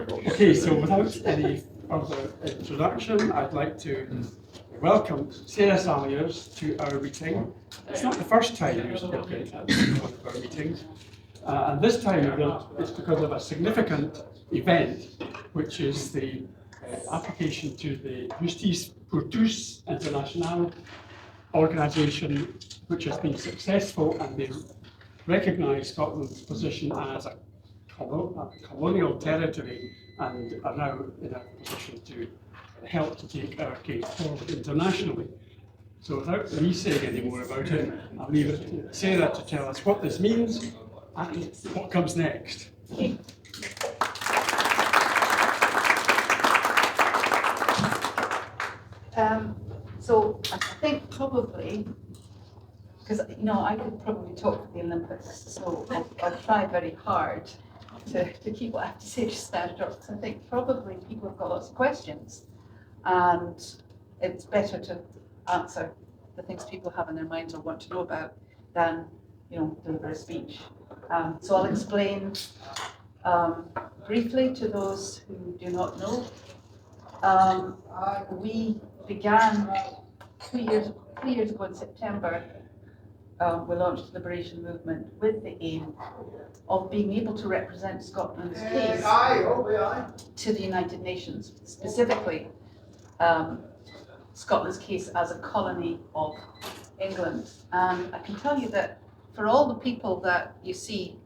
Okay, so without any further introduction, I'd like to welcome Sara Salyers to our meeting. It's not the first time you've spoken at one of our meetings, and this time it's because of a significant event, which is the application to the Justice pour Tous Internationale organisation, which has been successful, and they recognise Scotland's position as a colonial territory and are now in a position to help to take our case forward internationally. So without me saying any more about it, I'll leave it to Sara to tell us what this means and what comes next. So I think probably, because I could probably talk for the Olympics, so I'll try very hard to keep what I have to say just standard up, because I think probably people have got lots of questions, and it's better to answer the things people have in their minds or want to know about than deliver a speech. So I'll explain briefly to those who do not know. We began 3 years ago in September. We launched the Liberation Movement with the aim of being able to represent Scotland's case to the United Nations, specifically Scotland's case as a colony of England. And I can tell you that for all the people that you see,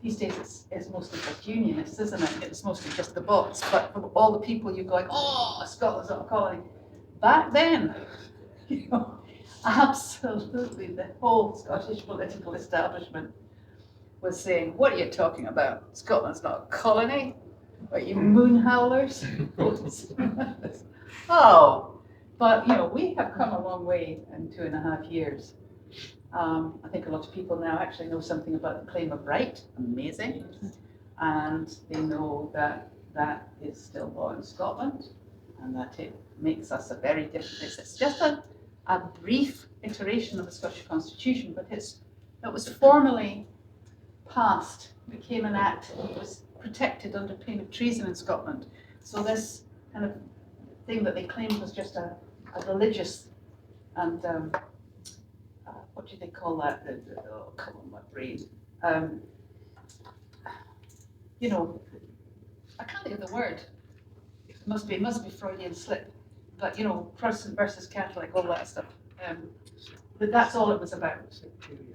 these days it's mostly just unionists, isn't it? It's mostly just the bots. But for all the people you're going, oh, Scotland's not a colony. Back then, absolutely the whole Scottish political establishment was saying, what are you talking about? Scotland's not a colony? Are you moon howlers? Oh, but we have come a long way in 2.5 years. I think a lot of people now actually know something about the claim of right, amazing, and they know that that is still law in Scotland and that it makes us a very different place. It's just a brief iteration of the Scottish Constitution, but it was formally passed, became an act, it was protected under pain of treason in Scotland. So this kind of thing that they claimed was just a religious and what do they call that? Oh, come on, my brain. I can't think of the word. It must be Freudian slip. But Protestant versus Catholic, all that stuff. But that's all it was about.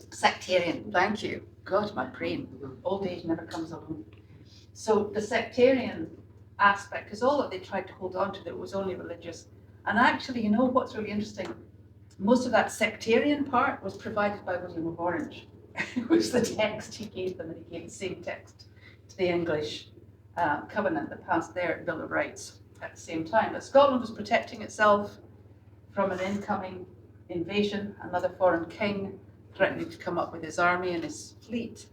Sectarian. Thank you. God, my brain. Old age never comes alone. So the sectarian aspect is all that they tried to hold on to, that it was only religious. And actually, what's really interesting? Most of that sectarian part was provided by William of Orange, which the text he gave them, and he gave the same text to the English covenant that passed their Bill of Rights at the same time. But Scotland was protecting itself from an incoming invasion, another foreign king threatening to come up with his army and his fleet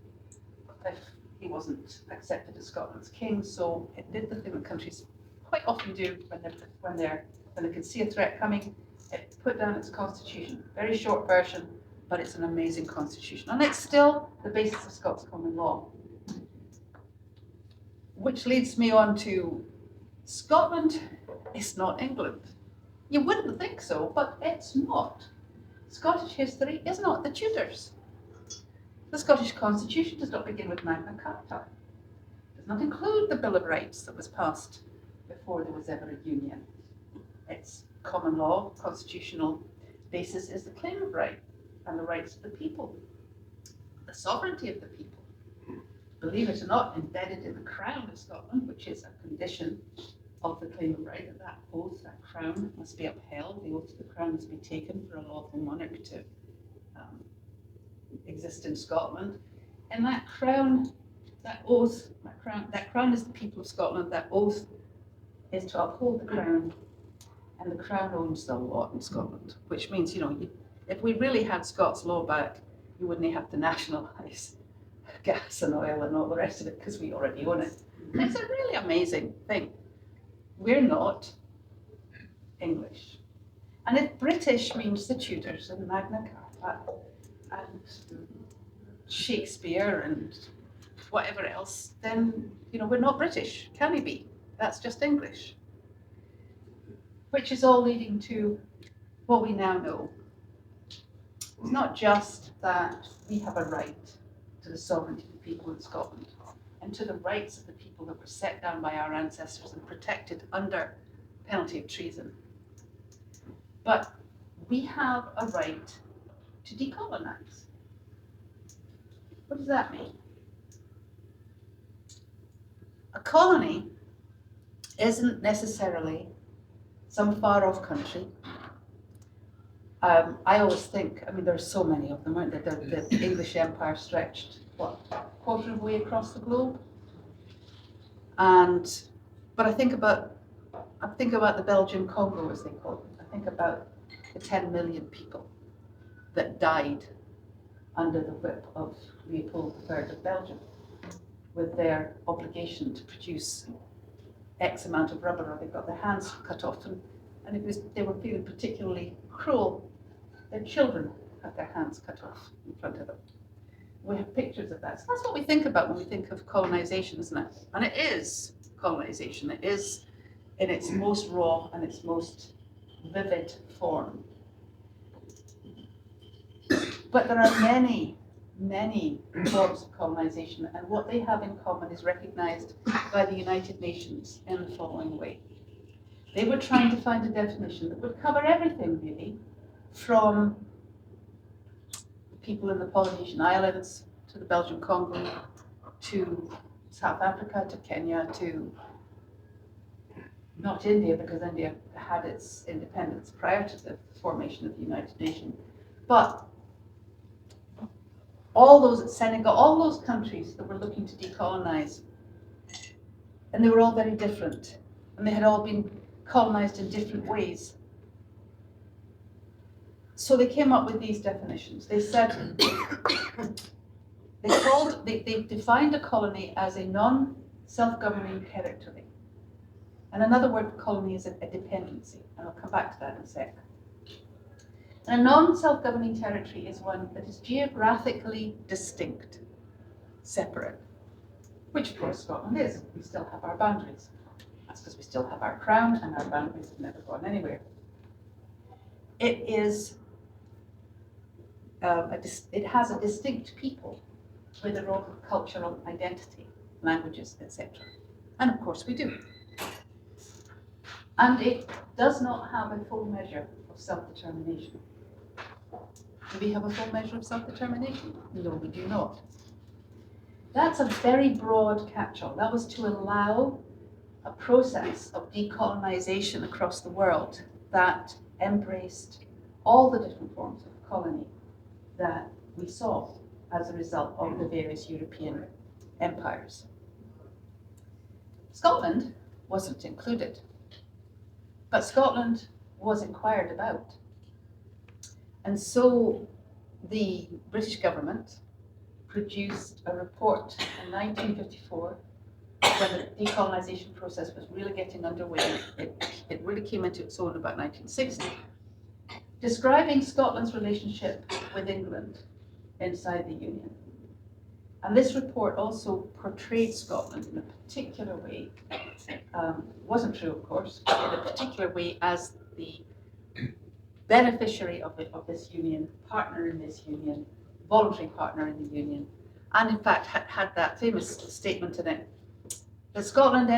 if he wasn't accepted as Scotland's king. So it did the thing that countries quite often do when they can see a threat coming. It put down its constitution. Very short version, but it's an amazing constitution. And it's still the basis of Scots common law. Which leads me on to Scotland is not England. You wouldn't think so, but it's not. Scottish history is not the Tudors. The Scottish Constitution does not begin with Magna Carta. It does not include the Bill of Rights that was passed before there was ever a union. It's common law, constitutional basis is the claim of right and the rights of the people, the sovereignty of the people. Believe it or not, embedded in the Crown of Scotland, which is a condition of the claim of right, that oath, that crown must be upheld. The oath of the crown must be taken for a lawful monarch to exist in Scotland. And that crown, that oath, that crown is the people of Scotland. That oath is to uphold the crown. And the Crown owns the lot in Scotland, which means, if we really had Scots law back, you wouldn't have to nationalise gas and oil and all the rest of it, because we already own it. It's a really amazing thing. We're not English. And if British means the Tudors and Magna Carta and Shakespeare and whatever else, then, we're not British. Can we be? That's just English. Which is all leading to what we now know. It's not just that we have a right to the sovereignty of the people in Scotland and to the rights of the people that were set down by our ancestors and protected under penalty of treason, but we have a right to decolonize. What does that mean? A colony isn't necessarily some far-off country. I always think, there are so many of them, aren't there? The English Empire stretched, what, quarter of the way across the globe? But I think about the Belgian Congo, as they call it. I think about the 10 million people that died under the whip of Leopold III of Belgium, with their obligation to produce X amount of rubber, or they got their hands cut off, and they were feeling particularly cruel. Their children had their hands cut off in front of them. We have pictures of that. So that's what we think about when we think of colonization, isn't it? And it is colonization. It is in its most raw and its most vivid form. But there are many, many forms of colonization, and what they have in common is recognized by the United Nations in the following way. They were trying to find a definition that would cover everything, really, from people in the Polynesian Islands to the Belgian Congo to South Africa to Kenya to not India, because India had its independence prior to the formation of the United Nations, but all those, Senegal, all those countries that were looking to decolonize, and they were all very different, and they had all been colonized in different ways. So they came up with these definitions. They said, they defined a colony as a non-self-governing territory. And another word for colony is a dependency, and I'll come back to that in a sec. And a non-self-governing territory is one that is geographically distinct, separate, which of course Scotland is. We still have our boundaries. That's because we still have our crown, and our boundaries have never gone anywhere. It is, it has a distinct people with their own cultural identity, languages, etc. And of course we do. And it does not have a full measure of self-determination. Do we have a full measure of self-determination? No, we do not. That's a very broad catch-all. That was to allow a process of decolonization across the world that embraced all the different forms of colony that we saw as a result of the various European empires. Scotland wasn't included, but Scotland was inquired about. And so the British government produced a report in 1954 when the decolonisation process was really getting underway. It really came into its own about 1960, describing Scotland's relationship with England inside the Union. And this report also portrayed Scotland in a particular way, wasn't true of course, but in a particular way as the beneficiary of this union, partner in this union, voluntary partner in the union, and in fact had that famous statement in it that Scotland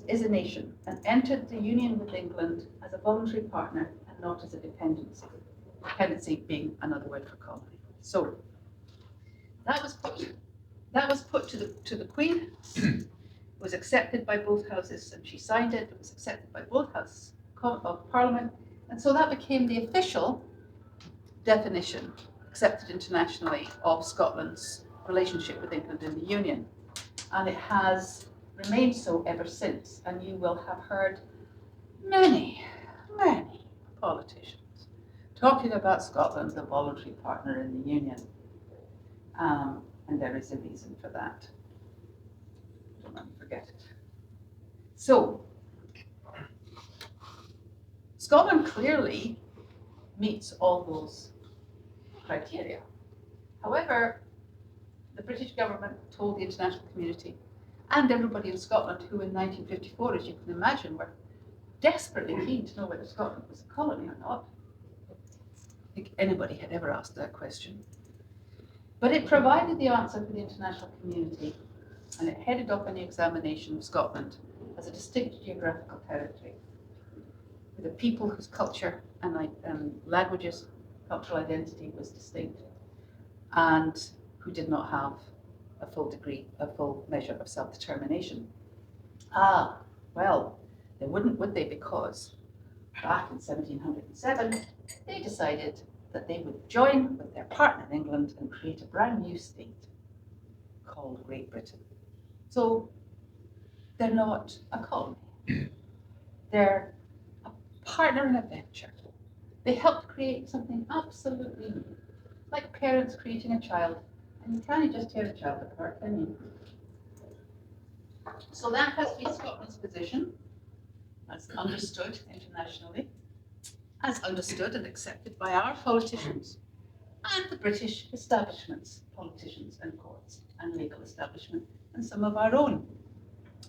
is a nation and entered the union with England as a voluntary partner and not as a dependency. Dependency being another word for colony. So that was put to the Queen. It was accepted by both houses, and she signed it. It was accepted by both houses of Parliament, and so that became the official definition, accepted internationally, of Scotland's relationship with England in the Union. And it has remained so ever since. And you will have heard many, many politicians talking about Scotland, the voluntary partner in the Union. And there is a reason for that. Don't let me forget it. So, Scotland clearly meets all those criteria. However, the British government told the international community and everybody in Scotland who in 1954, as you can imagine, were desperately keen to know whether Scotland was a colony or not. I think anybody had ever asked that question. But it provided the answer for the international community, and it headed off any examination of Scotland as a distinct geographical territory with a people whose culture and languages, cultural identity was distinct, and who did not have a full measure of self-determination. Well, they wouldn't, would they? Because back in 1707, they decided that they would join with their partner England and create a brand new state called Great Britain. So they're not a colony. They're a partner in a venture. They helped create something absolutely new, like parents creating a child, and you can't just tear a child apart, can you? So that has been Scotland's position, as understood internationally, as understood and accepted by our politicians and the British establishments, politicians and courts and legal establishment, and some of our own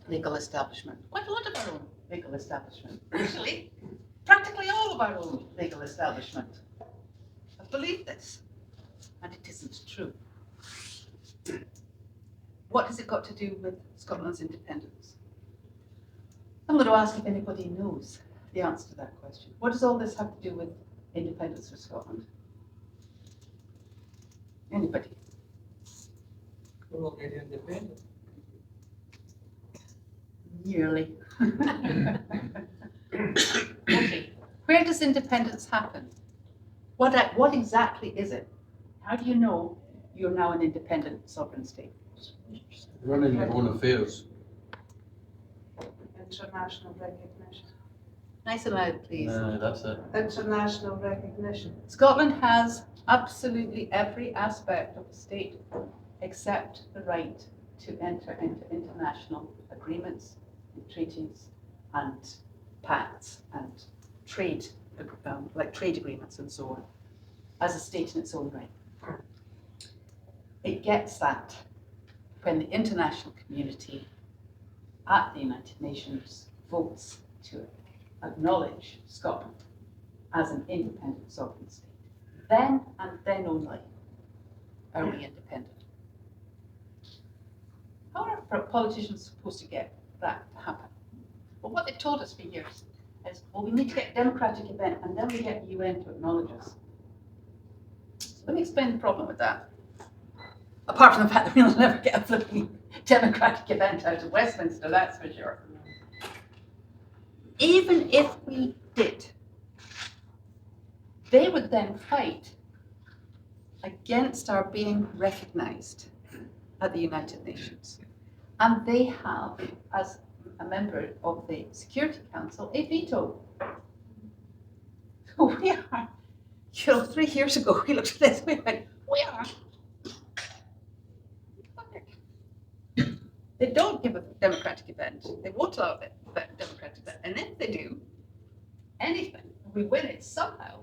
legal establishment, quite a lot of our own legal establishment. Actually, practically all of our own legal establishment have believed this, and it isn't true. What has it got to do with Scotland's independence? I'm going to ask if anybody knows the answer to that question. What does all this have to do with independence for Scotland? Anybody? We're already independent. Nearly. Okay. Where does independence happen? What exactly is it? How do you know you're now an independent sovereign state? Running your own affairs. International recognition. Nice and loud, please. That's it. International recognition. Scotland has absolutely every aspect of the state except the right to enter into international agreements, and treaties, and pacts, and trade, like trade agreements and so on, as a state in its own right. It gets that when the international community at the United Nations votes to acknowledge Scotland as an independent sovereign state. Then and then only are we independent. How are politicians supposed to get that to happen? Well, what they've told us for years is, well, we need to get a democratic event and then we get the UN to acknowledge us. So let me explain the problem with that. Apart from the fact that we'll never get a flipping democratic event out of Westminster, that's for sure. Even if we did, they would then fight against our being recognised at the United Nations. And they have, as a member of the Security Council, a veto. So we are, 3 years ago, we looked at this, we went, we are. They don't give a democratic event. They won't allow a democratic event. And if they do anything, we win it somehow,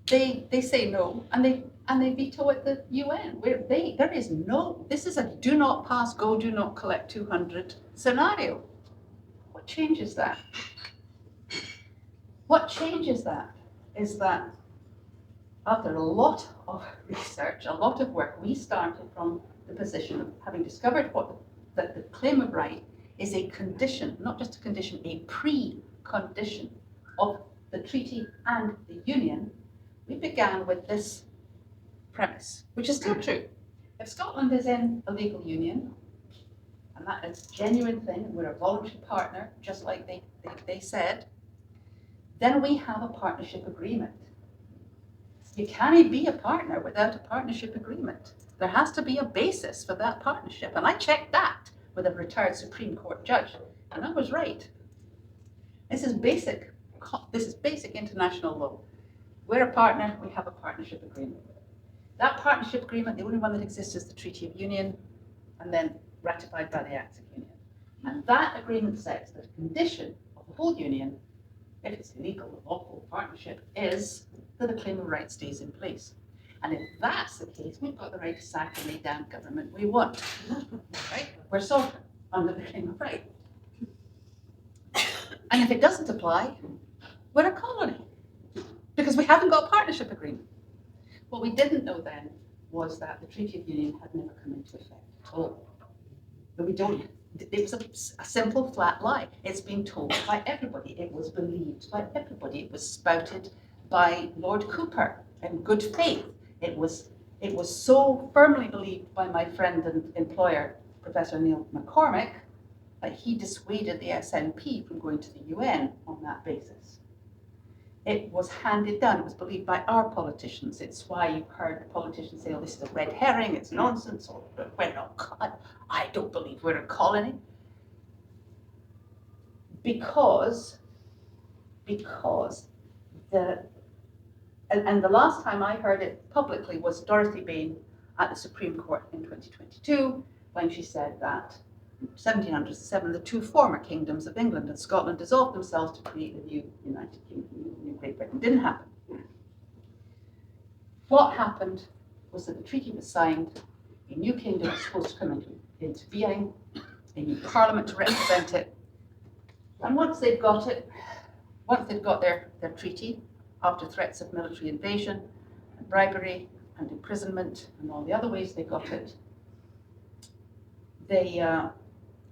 they say no, and they veto at the UN. There is no, this is a do not pass, go, do not collect 200 scenario. What changes that? What changes that is that after a lot of research, a lot of work, we started from the position of having discovered that the claim of right is a condition, not just a condition, a pre-condition of the treaty and the union. We began with this premise, which is still true. If Scotland is in a legal union, and that is a genuine thing, and we're a voluntary partner, just like they said, then we have a partnership agreement. You can't be a partner without a partnership agreement. There has to be a basis for that partnership. And I checked that with a retired Supreme Court judge, and I was right. This is basic international law. We're a partner, we have a partnership agreement. That partnership agreement, the only one that exists is the Treaty of Union, and then ratified by the Acts of Union. And that agreement says that a condition of the whole union, if it's a legal, lawful partnership, is that a claim of right stays in place. And if that's the case, we've got the right to sack any damn government we want, right? We're sovereign under the claim of right. And if it doesn't apply, we're a colony, because we haven't got a partnership agreement. What we didn't know then was that the Treaty of Union had never come into effect at all. But we don't, it was a simple flat lie. It's been told by everybody. It was believed by everybody. It was spouted by Lord Cooper in good faith. It was so firmly believed by my friend and employer, Professor Neil McCormick, that he dissuaded the SNP from going to the UN on that basis. It was handed down. It was believed by our politicians. It's why you've heard politicians say, oh, this is a red herring, it's nonsense, or we're not, I don't believe we're a colony. Because the last time I heard it publicly was Dorothy Bain at the Supreme Court in 2022, when she said that in 1707, the two former kingdoms of England and Scotland dissolved themselves to create a new United Kingdom, New Great Britain. Didn't happen. What happened was that the treaty was signed, a new kingdom was supposed to come into being, a new parliament to represent it, and once they'd got it, once they'd got their treaty, after threats of military invasion, and bribery, and imprisonment, and all the other ways they got it, they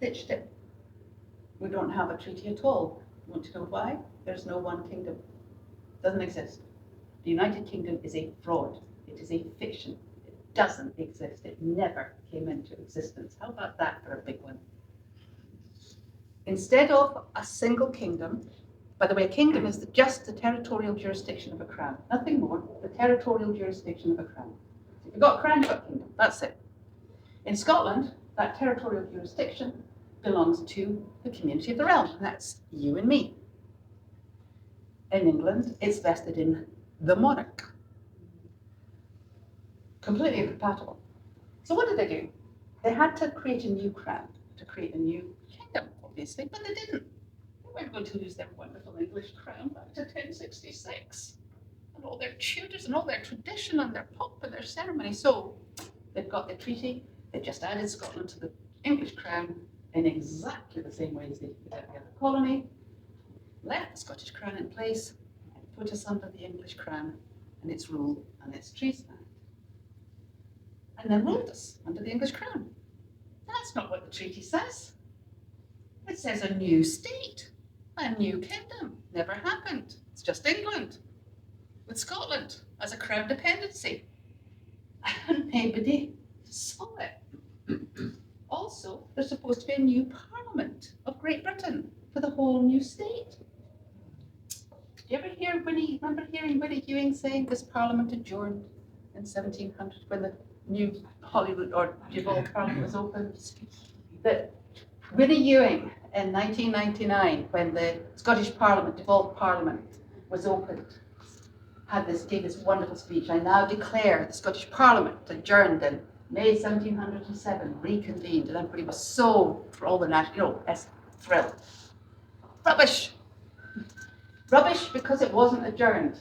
ditched it. We don't have a treaty at all. You want to know why? There's no one kingdom. It doesn't exist. The United Kingdom is a fraud. It is a fiction. It doesn't exist. It never came into existence. How about that for a big one? Instead of a single kingdom, by the way, a kingdom is just the territorial jurisdiction of a crown, nothing more, the territorial jurisdiction of a crown. So if you've got a crown, you've got a kingdom, that's it. In Scotland, that territorial jurisdiction belongs to the community of the realm, and that's you and me. In England, it's vested in the monarch. Completely incompatible. So what did they do? They had to create a new crown, to create a new kingdom, obviously, but they didn't. They weren't going to lose their wonderful English crown back to 1066, and all their tutors and all their tradition and their pomp and their ceremony. So they've got the treaty, they just added Scotland to the English crown in exactly the same way as they did with every other colony, left the Scottish crown in place, and put us under the English crown and its rule and its treason. And then ruled us under the English crown. That's not what the treaty says. It says a new state, a new kingdom. Never happened. It's just England with Scotland as a crown dependency. And nobody saw it. Also, there's supposed to be a new Parliament of Great Britain for the whole new state. Did you ever hear remember hearing Winnie Ewing saying this Parliament adjourned in 1700 when the new Holyrood or devolved Parliament was opened? That Winnie Ewing in 1999, when the Scottish Parliament, devolved Parliament, was opened, gave this wonderful speech. I now declare the Scottish Parliament adjourned in May 1707, reconvened, and everybody was so, for all the national, thrilled. Rubbish! Rubbish because it wasn't adjourned.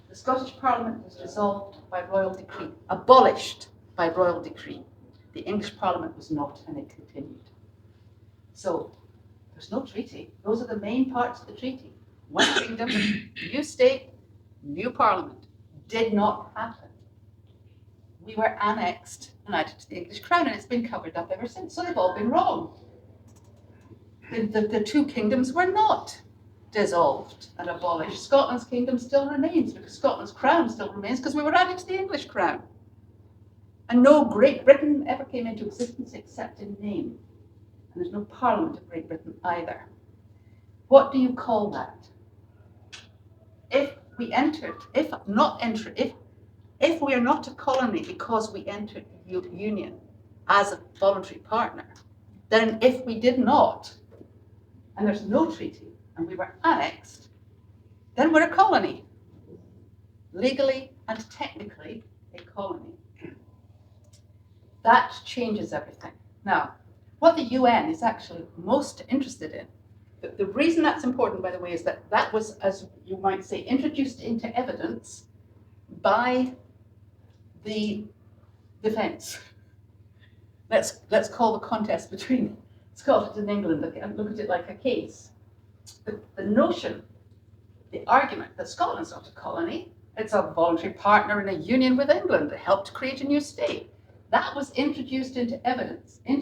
The Scottish Parliament was dissolved by royal decree, abolished by royal decree. The English Parliament was not, and it continued. So, there's no treaty. Those are the main parts of the treaty. One kingdom, new state, new parliament. Did not happen. We were annexed and added to the English crown, and it's been covered up ever since. So they've all been wrong. The two kingdoms were not dissolved and abolished. Scotland's kingdom still remains, because Scotland's crown still remains, because we were added to the English crown. And no Great Britain ever came into existence except in name. And there's no Parliament of Great Britain either. What do you call that? If we are not a colony because we entered the Union as a voluntary partner, then if we did not, and there's no treaty, and we were annexed, then we're a colony. Legally and technically, a colony. That changes everything. Now, what the UN is actually most interested in, the reason that's important, by the way, is that was, as you might say, introduced into evidence by the defence. Let's call the contest between Scotland and England and look at it like a case. The notion, the argument that Scotland's not a colony, it's a voluntary partner in a union with England that helped create a new state. That was introduced into evidence, in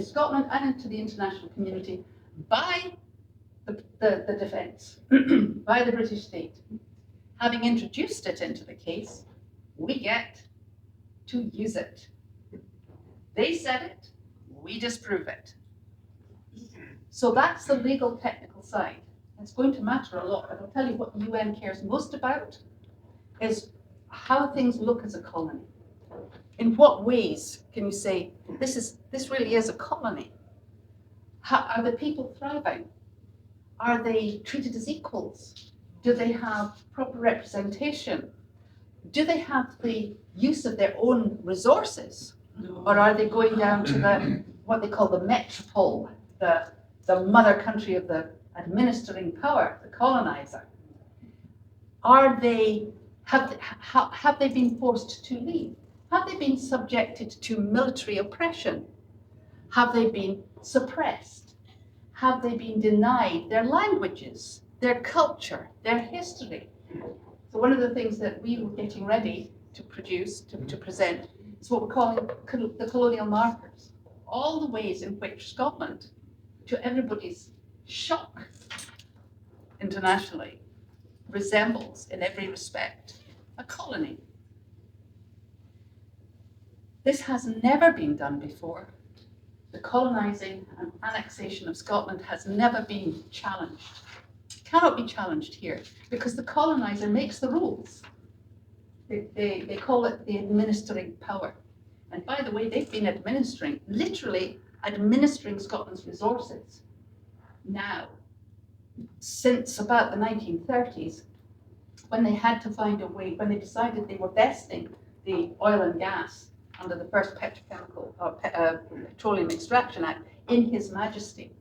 Scotland and into the international community by the defence, by the British state. Having introduced it into the case, we get to use it. They said it, we disprove it. So that's the legal technical side. It's going to matter a lot, but I'll tell you what the UN cares most about is how things look as a colony. In what ways can you say, this really is a colony? How, are the people thriving? Are they treated as equals? Do they have proper representation? Do they have the use of their own resources? Or are they going down to what they call the metropole, the mother country of the administering power, the colonizer? Have they been forced to leave? Have they been subjected to military oppression? Have they been suppressed? Have they been denied their languages, their culture, their history? So one of the things that we were getting ready to produce, to present, is what we're calling the colonial markers. All the ways in which Scotland, to everybody's shock internationally, resembles in every respect a colony. This has never been done before. The colonising and annexation of Scotland has never been challenged. It cannot be challenged here because the coloniser makes the rules. They call it the administering power. And by the way, they've been literally administering Scotland's resources now since about the 1930s, when they had to find a way, when they decided they were vesting the oil and gas under the first Petroleum Extraction Act in His Majesty.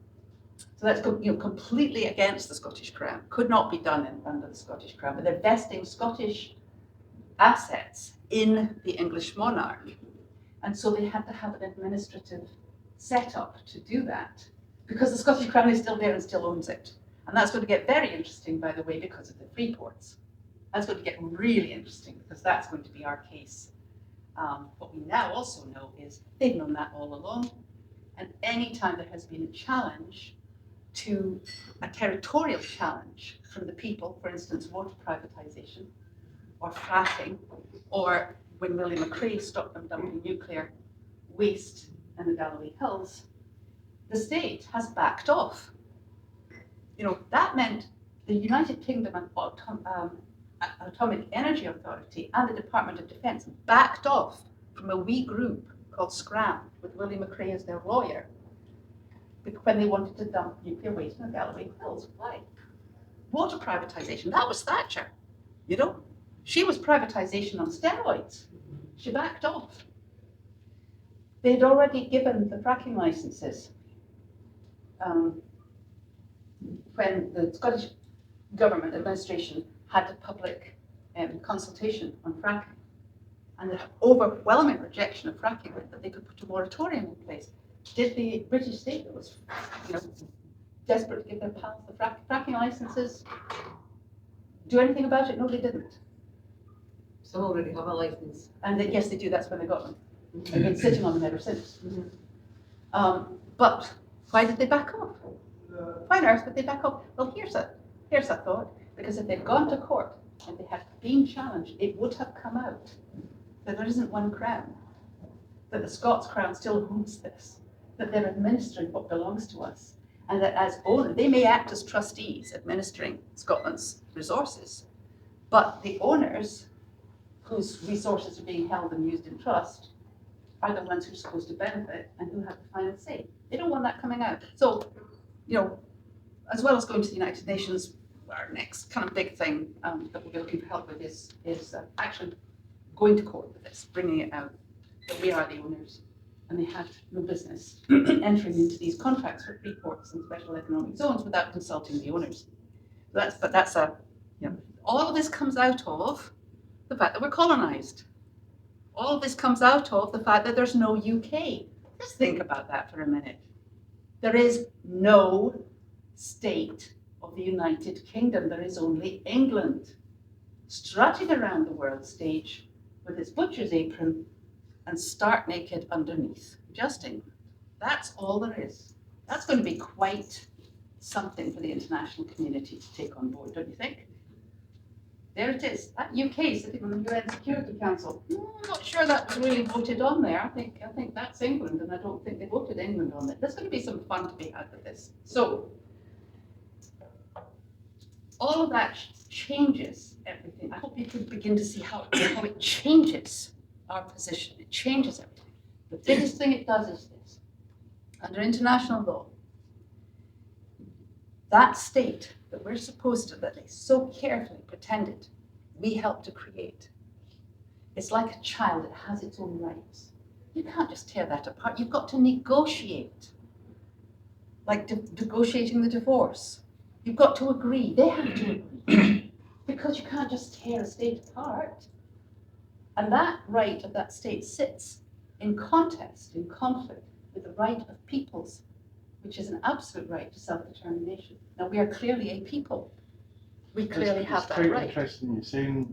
So that's completely against the Scottish Crown. Could not be done under the Scottish Crown, but they're vesting Scottish assets in the English monarch. And so they had to have an administrative setup to do that, because the Scottish Crown is still there and still owns it. And that's going to get very interesting, by the way, because of the free ports. That's going to get really interesting, because that's going to be our case. What we now also know is they've known that all along. And any time there has been a challenge to a territorial challenge from the people, for instance, water privatisation or fracking, or when William McRae stopped them dumping nuclear waste in the Galloway Hills, the state has backed off. That meant the United Kingdom Atomic Energy Authority and the Department of Defence backed off from a wee group called Scram, with William McRae as their lawyer, when they wanted to dump nuclear waste in the Galloway Hills. Why? Water privatisation, that was Thatcher, She was privatisation on steroids. She backed off. They had already given the fracking licences when the Scottish government administration had a public consultation on fracking. And the overwhelming rejection of fracking meant that they could put a moratorium in place. Did the British state that was desperate to give their pals the fracking licences do anything about it? No, they didn't. Some already have a license. And yes, they do. That's when they got them. They've been sitting on them ever since. But why did they back off? Why on earth would they back off? Well, here's a thought. Because if they'd gone to court and they had been challenged, it would have come out that there isn't one crown, that the Scots Crown still owns this, that they're administering what belongs to us, and that as owners, they may act as trustees administering Scotland's resources, but the owners whose resources are being held and used in trust are the ones who are supposed to benefit and who have the final say. They don't want that coming out. So, as well as going to the United Nations, our next kind of big thing that we'll be looking for help with is actually going to court with this, bringing it out that we are the owners and they had no business entering into these contracts for free ports and special economic zones without consulting the owners. All of this comes out of the fact that we're colonised. All of this comes out of the fact that there's no UK. Just think about that for a minute. There is no state of the United Kingdom. There is only England, strutting around the world stage with its butcher's apron and stark naked underneath. Just England. That's all there is. That's going to be quite something for the international community to take on board, don't you think? There it is. That UK sitting on the UN Security Council. I'm not sure that was really voted on there. I think that's England, and I don't think they voted England on it. There's going to be some fun to be had with this. So all of that changes everything. I hope you can begin to see how it changes our position. It changes everything. The biggest thing it does is this. Under international law, that state that we're supposed to, that they so carefully pretended we helped to create, it's like a child, it has its own rights. You can't just tear that apart. You've got to negotiate, like negotiating the divorce. You've got to agree. They have to agree. Because you can't just tear a state apart. And that right of that state sits in contest, in conflict with the right of peoples, which is an absolute right to self-determination. Now, we are clearly a people. We clearly have that It's quite right. interesting you saying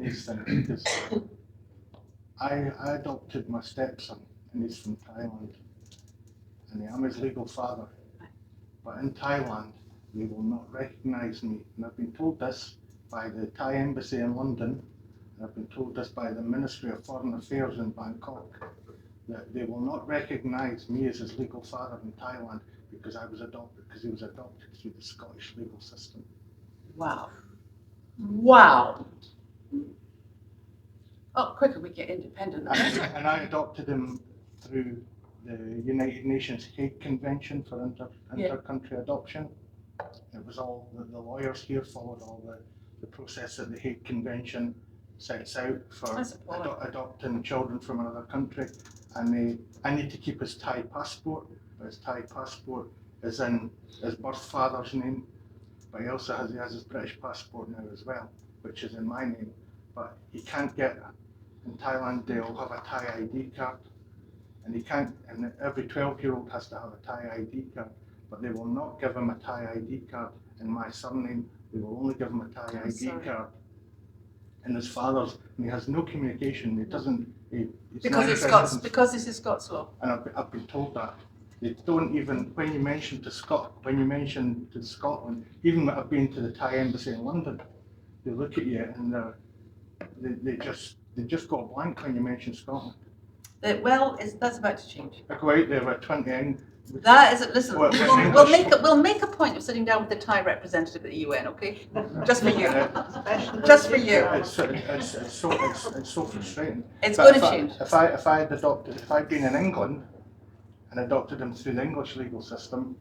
these things, because I adopted my stepson, and he's from Thailand, and I'm his legal father. But in Thailand, they will not recognise me, and I've been told this by the Thai embassy in London, and I've been told this by the Ministry of Foreign Affairs in Bangkok, that they will not recognise me as his legal father in Thailand because he was adopted through the Scottish legal system. Wow. Wow. Oh, quicker we get independent. And I adopted him through the United Nations Hague Convention for inter-country adoption. It was all, the lawyers here followed all the process that the Hague Convention sets out for adopting children from another country. And I need to keep his Thai passport, but his Thai passport is in his birth father's name, but he has his British passport now as well, which is in my name. But he can't get, in Thailand they'll have a Thai ID card, and he can't, and every 12-year-old has to have a Thai ID card, but they will not give him a Thai ID card in my surname. They will only give him a Thai ID card in his father's, and he has no communication. He doesn't. Because this is Scots law. And I've been told that they don't even, when you mention to Scotland, even when I've been to the Thai embassy in London, they look at you and they just go blank when you mention Scotland. That's about to change. I go out there at 20. That is, listen, Well, we'll make a point of sitting down with the Thai representative at the UN, okay? Just for you. Just for you. It's so frustrating. It's But going to change. If I'd been in England and adopted him through the English legal system,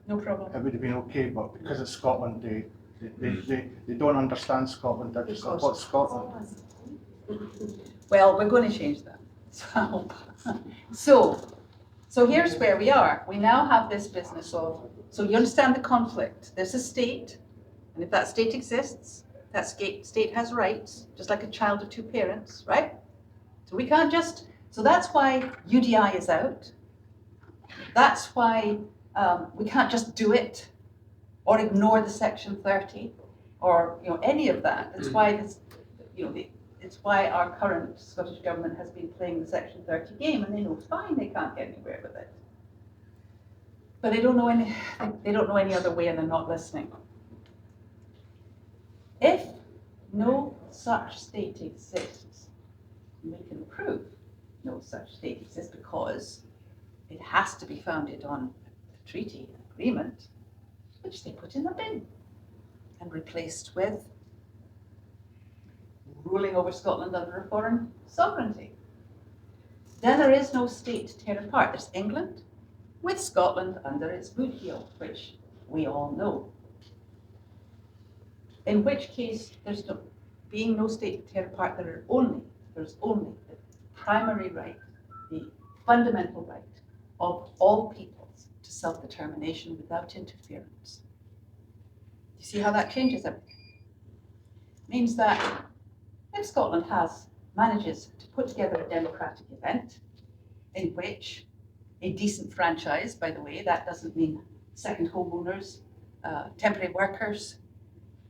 No problem. it would have been okay. But because it's Scotland, they don't understand Scotland. They're just like, what's Scotland? Well, we're going to change that. So here's where we are. We now have this business of, so you understand the conflict. There's a state, and if that state exists, that state has rights, just like a child of two parents, right? So we can't just, so that's why UDI is out. That's why we can't just do it or ignore the Section 30 or any of that. That's why this, it's why our current Scottish Government has been playing the Section 30 game, and they know fine they can't get anywhere with it. But they don't know any other way, and they're not listening. If no such state exists, we can prove no such state exists because it has to be founded on a treaty, an agreement, which they put in the bin and replaced with ruling over Scotland under a foreign sovereignty. Then there is no state to tear apart. There's England with Scotland under its boot heel, which we all know. In which case, there's being no state to tear apart, there's only the primary right, the fundamental right of all peoples to self-determination without interference. You see how that changes everything? Means that if Scotland has manages to put together a democratic event in which a decent franchise, by the way, that doesn't mean second homeowners, temporary workers,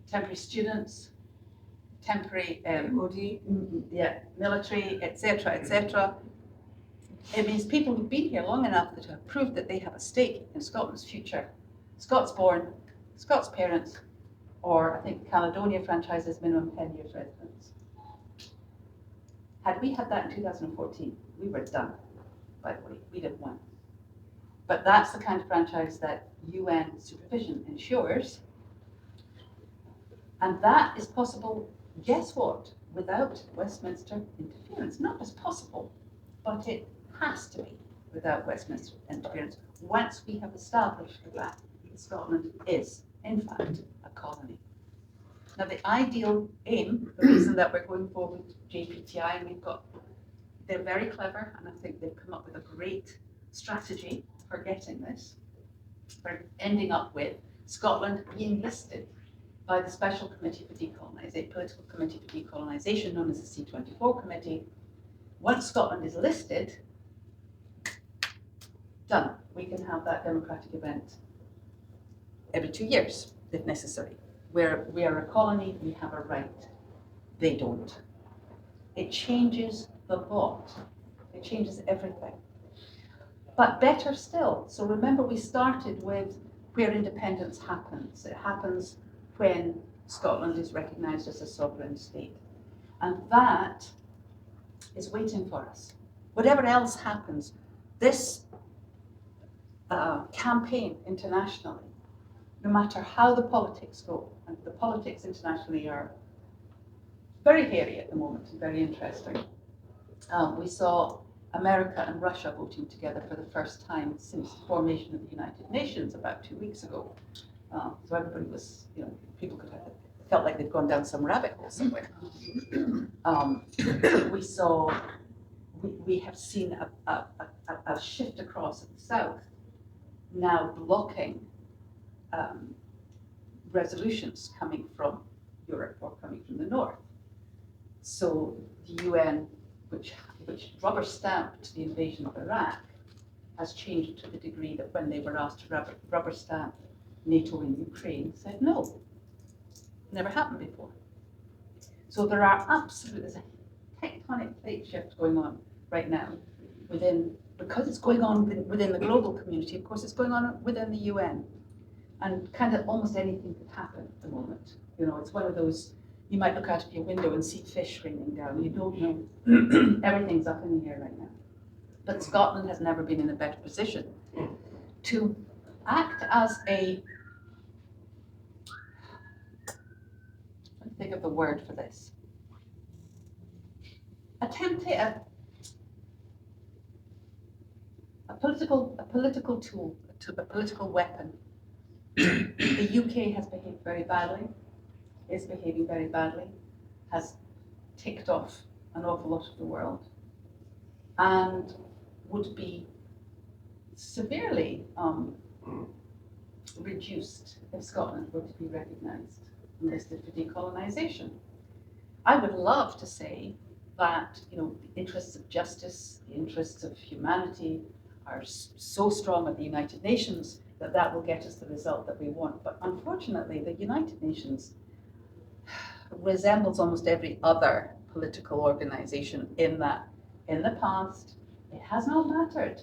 temporary students, temporary military, etc., etc. It means people who've been here long enough that have proved that they have a stake in Scotland's future. Scots born, Scots parents, or I think Caledonia franchises minimum 10 years residence. Had we had that in 2014, we were done, by the way, we didn't win. But that's the kind of franchise that UN supervision ensures. And that is possible, guess what, without Westminster interference. Not just possible, but it has to be without Westminster interference once we have established the fact that Scotland is, in fact, a colony. Now, the ideal aim, the reason that we're going forward with JPTI, and they're very clever, and I think they've come up with a great strategy for getting this, for ending up with Scotland being listed by the Special Committee for Decolonisation, Political Committee for Decolonisation, known as the C24 Committee. Once Scotland is listed, done. We can have that democratic event every 2 years, if necessary. Where we are a colony, we have a right. They don't. It changes the lot. It changes everything. But better still, so remember we started with where independence happens. It happens when Scotland is recognised as a sovereign state. And that is waiting for us. Whatever else happens, this campaign internationally, no matter how the politics go, and the politics internationally are very hairy at the moment and very interesting. We saw America and Russia voting together for the first time since the formation of the United Nations about 2 weeks ago. So everybody was, people could have felt like they'd gone down some rabbit hole somewhere. We have seen a shift across at the south, now blocking resolutions coming from Europe or coming from the north. So the UN, which rubber stamped the invasion of Iraq, has changed to the degree that when they were asked to rubber stamp NATO in Ukraine, said no. Never happened before. So there's a tectonic plate shift going on right now because it's going on within the global community. Of course, it's going on within the UN, and kind of almost anything could happen at the moment. It's one of those, you might look out of your window and see fish raining down. You don't know. Everything's up in the air right now. But Scotland has never been in a better position to act as think of the word for this. A political tool, a political weapon. The UK has behaved very badly, is behaving very badly, has ticked off an awful lot of the world, and would be severely reduced if Scotland were to be recognised and listed for decolonisation. I would love to say that the interests of justice, the interests of humanity are so strong at the United Nations that will get us the result that we want. But unfortunately, the United Nations resembles almost every other political organisation in that in the past, it has not mattered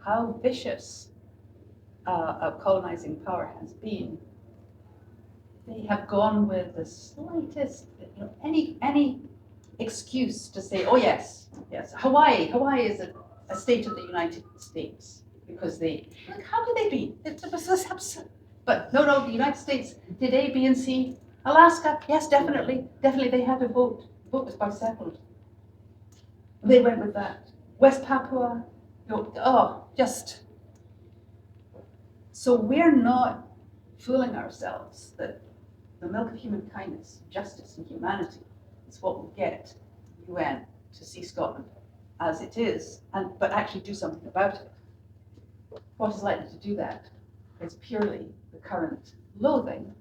how vicious a colonising power has been. They have gone with the slightest, any excuse to say, oh yes, Hawaii is a state of the United States because how could they be? But no, the United States did A, B, and C. Alaska, yes, definitely they had a vote. The vote was bisettled. They went with that. West Papua, so we're not fooling ourselves that the milk of human kindness, justice, and humanity is what will get UN to see Scotland as it is, but actually do something about it. What is likely to do that is purely the current loathing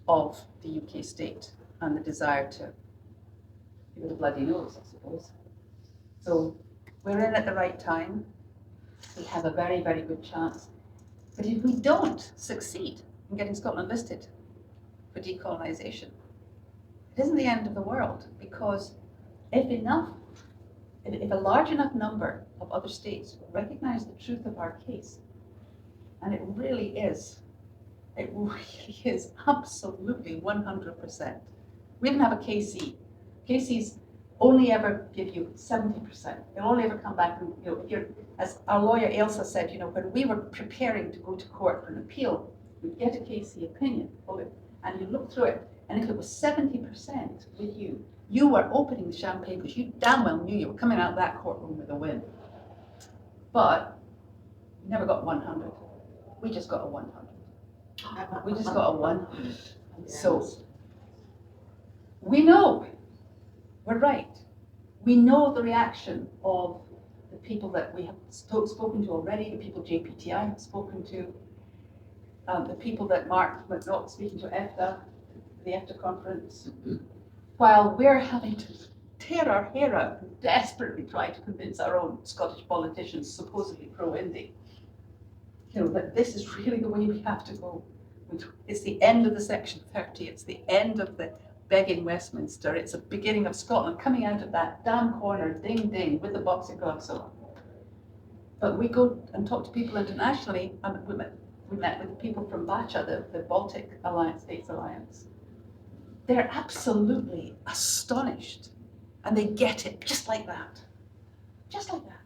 of the UK state and the desire to who the bloody knows, I suppose. So we're in at the right time. We have a very, very good chance. But if we don't succeed in getting Scotland listed for decolonisation, it isn't the end of the world, because if a large enough number of other states recognise the truth of our case, and it really is absolutely 100%. We even have a KC. KCs only ever give you 70%. They'll only ever come back and, if you're, as our lawyer Ailsa said, when we were preparing to go to court for an appeal, we'd get a KC opinion, and you look through it, and if it was 70% with you, you were opening the champagne because you damn well knew you were coming out of that courtroom with a win. But we never got 100. We just got a 100. We just got a 100. So we know we're right. We know the reaction of the people that we have spoken to already, the people JPTI have spoken to, the people that Mark McNaught speaking to EFTA, the EFTA conference, while we're having to tear our hair out and desperately try to convince our own Scottish politicians, supposedly pro-Indy, that this is really the way we have to go. It's the end of the Section 30, it's the end of the begging Westminster, it's the beginning of Scotland coming out of that damn corner, ding ding, with the boxing gloves on. But we go and talk to people internationally, and we met with people from BACHA, the Baltic Alliance, States Alliance. They're absolutely astonished, and they get it just like that. Just like that.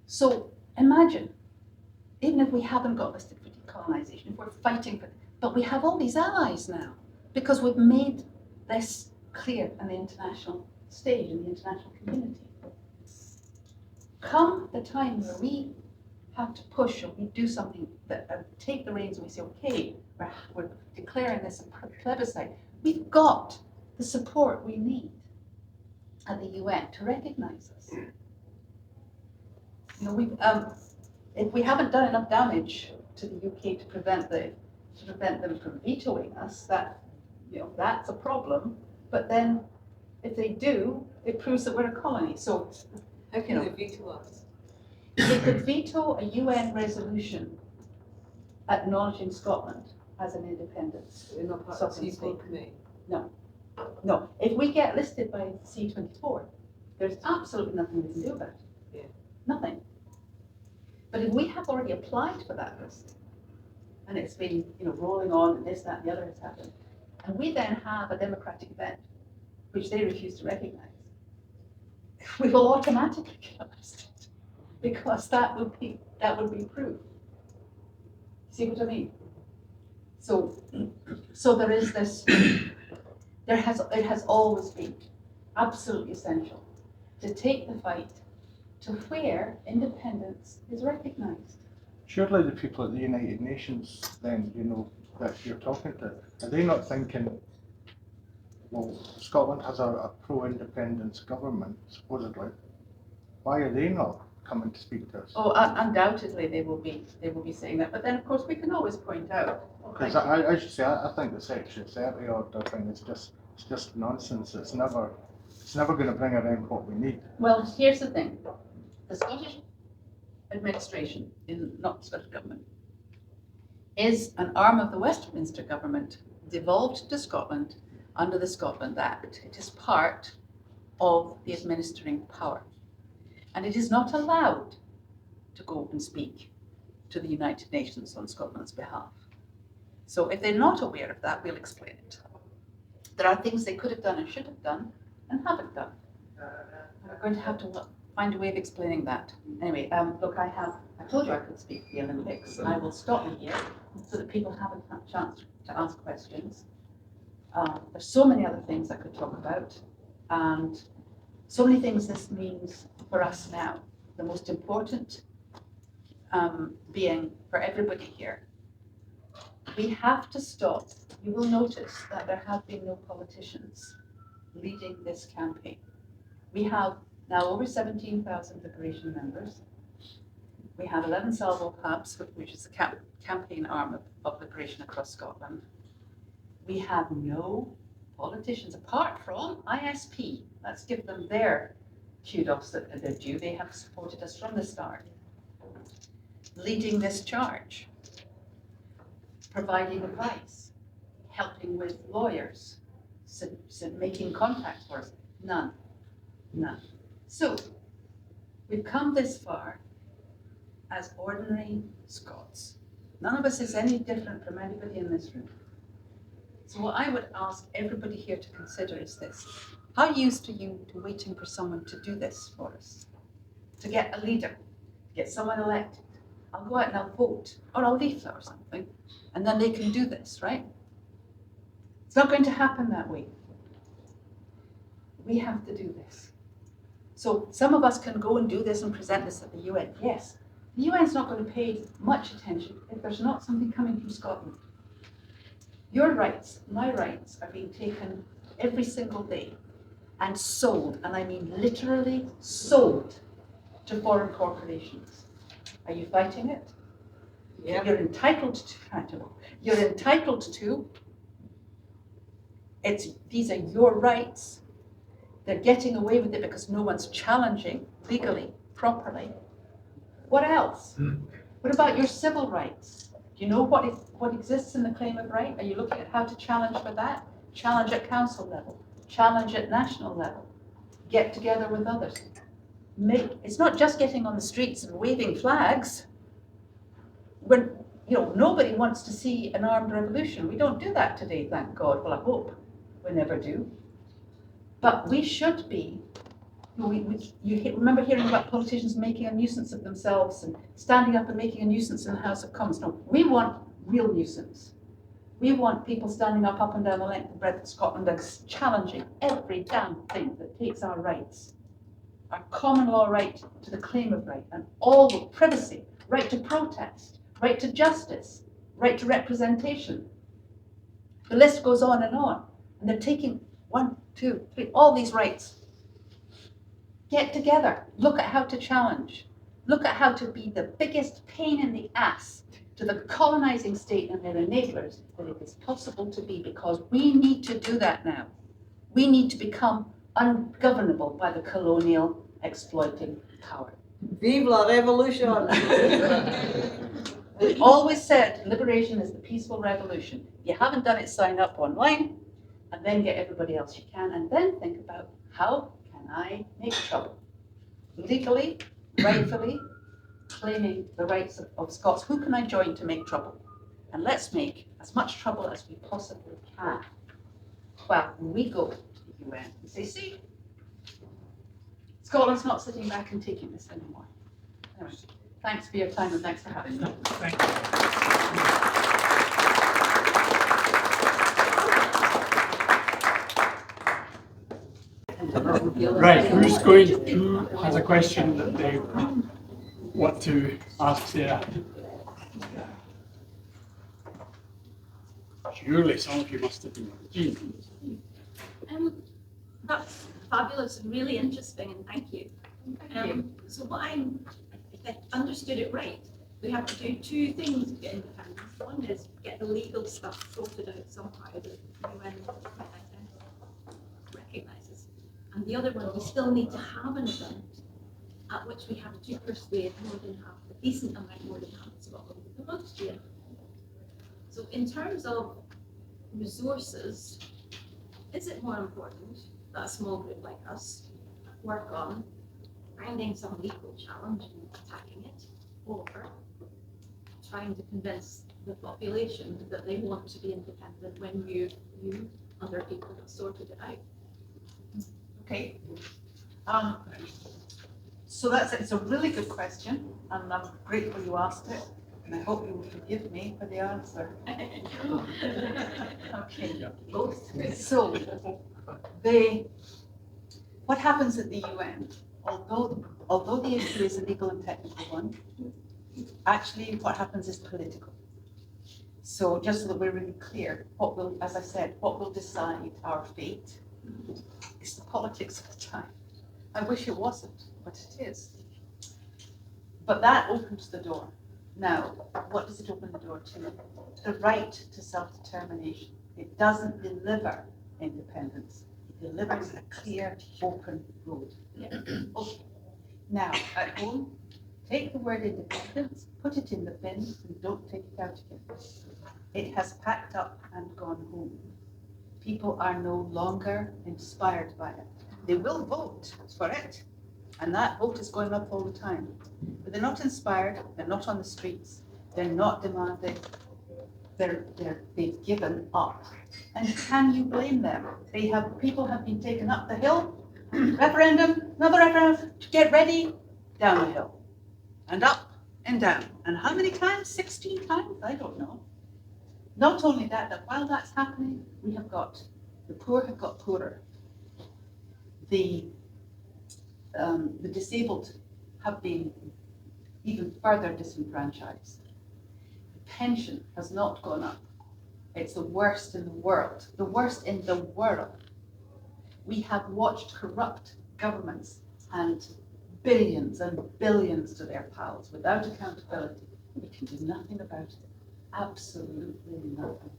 So imagine, even if we haven't got listed for decolonisation, if we're fighting for, but we have all these allies now, because we've made this clear on the international stage, in the international community. Come the time where we have to push, or we do something that take the reins and we say, okay, we're declaring this a plebiscite. We've got the support we need at the UN to recognise us. If we haven't done enough damage to the UK to prevent them from vetoing us, that's a problem. But then, if they do, it proves that we're a colony. So, How can they veto us? they could veto a UN resolution acknowledging Scotland as an independent They're not part of the sovereign Seafood state. Committee. No, if we get listed by C24, there's absolutely nothing we can do about it. Yeah. Nothing. But if we have already applied for that list, and it's been, rolling on, and this, that, and the other has happened, and we then have a democratic event, which they refuse to recognise, we will automatically get listed, because that would be proof. See what I mean? So there is this. It has always been absolutely essential to take the fight to where independence is recognised. Surely the people at the United Nations then, that you're talking to, are they not thinking, well, Scotland has a pro-independence government, supposedly. Why are they not coming to speak to us? Oh, undoubtedly they will be saying that. But then, of course, we can always point out. Because I should say, I think the Section 30 order thing is just nonsense. It's never going to bring around what we need. Well, here's the thing: the Scottish administration, not the Scottish government, is an arm of the Westminster government devolved to Scotland under the Scotland Act. It is part of the administering power, and it is not allowed to go and speak to the United Nations on Scotland's behalf. So if they're not aware of that, we'll explain it. There are things they could have done and should have done and haven't done. We're going to have to find a way of explaining that. Anyway, look, I told you I could speak for the Olympics. I will stop here so that people have a chance to ask questions. There's so many other things I could talk about, and so many things this means for us now. The most important being for everybody here. We have to stop. You will notice that there have been no politicians leading this campaign. We have now over 17,000 Liberation members. We have 11 Salvo pubs, which is the campaign arm of Liberation across Scotland. We have no politicians, apart from ISP, let's give them their kudos that they're due. They have supported us from the start. Leading this charge, providing advice, helping with lawyers, making contacts for us. None. So we've come this far as ordinary Scots. None of us is any different from anybody in this room. So what I would ask everybody here to consider is this. How used are you to waiting for someone to do this for us? To get a leader, get someone elected. I'll go out and I'll vote, or I'll leaflet or something, and then they can do this, right? It's not going to happen that way. We have to do this. So some of us can go and do this and present this at the UN. Yes, the UN's not going to pay much attention if there's not something coming from Scotland. Your rights, my rights, are being taken every single day and sold, and I mean literally sold, to foreign corporations. Are you fighting it? Yeah. You're entitled to, I don't know, you're entitled to. These are your rights. They're getting away with it because no one's challenging legally, properly. What else? What about your civil rights? Do you know what exists in the claim of right? Are you looking at how to challenge for that? Challenge at council level, challenge at national level, get together with others. It's not just getting on the streets and waving flags. When, nobody wants to see an armed revolution. We don't do that today, thank God. Well, I hope we never do. But we should be. You remember hearing about politicians making a nuisance of themselves and standing up and making a nuisance in the House of Commons. No, we want real nuisance. We want people standing up and down the length and breadth of Scotland and challenging every damn thing that takes our rights. Our common law right to the claim of right and all the privacy, right to protest, right to justice, right to representation. The list goes on. And they're taking 1, 2, 3, all these rights. Get together, look at how to challenge, look at how to be the biggest pain in the ass to the colonizing state and their enablers that it is possible to be, because we need to do that now. We need to become ungovernable by the colonial exploiting power. Vive la revolution! We've always said liberation is the peaceful revolution. If you haven't done it, sign up online and then get everybody else you can, and then think about how can I make trouble? Legally, rightfully, claiming the rights of Scots. Who can I join to make trouble? And let's make as much trouble as we possibly can. Well, when we go to the UN and say, see, Scotland's not sitting back and taking this anymore. Anyway, thanks for your time and thanks for having me. Thank you. Right, who has a question that they want to ask Sarah? Surely some of you must have been. Jean. That's fabulous and really interesting, and thank you. So if I understood it right, we have to do two things to get independence. One is get the legal stuff sorted out somehow that the UN recognises. And the other one, we still need to have an event at which we have to persuade more than half, a decent amount more than half of Scotland to come to the event. So in terms of resources, is it more important that a small group like us work on finding some legal challenge and attacking it, or trying to convince the population that they want to be independent when you other people have sorted it out? Okay. So it's a really good question, and I'm grateful you asked it, and I hope you will forgive me for the answer. Okay. Both. So, what happens at the UN, although the issue is a legal and technical one, actually what happens is political. So just so that we're really clear, as I said, what will decide our fate is the politics of the time. I wish it wasn't, but it is. But that opens the door. Now, what does it open the door to? The right to self-determination. It doesn't deliver independence. He delivers a clear, open road. Okay. Now, at home, take the word independence, put it in the bin, and don't take it out again. It has packed up and gone home. People are no longer inspired by it. They will vote for it, and that vote is going up all the time. But they're not inspired, they're not on the streets, they're not demanding, they've given up. And can you blame them? People have been taken up the hill, referendum, another referendum, get ready, down the hill, and up and down. And how many times? 16 times? I don't know. Not only that, that while that's happening, the poor have got poorer. The disabled have been even further disenfranchised. The pension has not gone up. It's the worst in the world. The worst in the world. We have watched corrupt governments and billions and billions to their pals without accountability. We can do nothing about it. Absolutely nothing.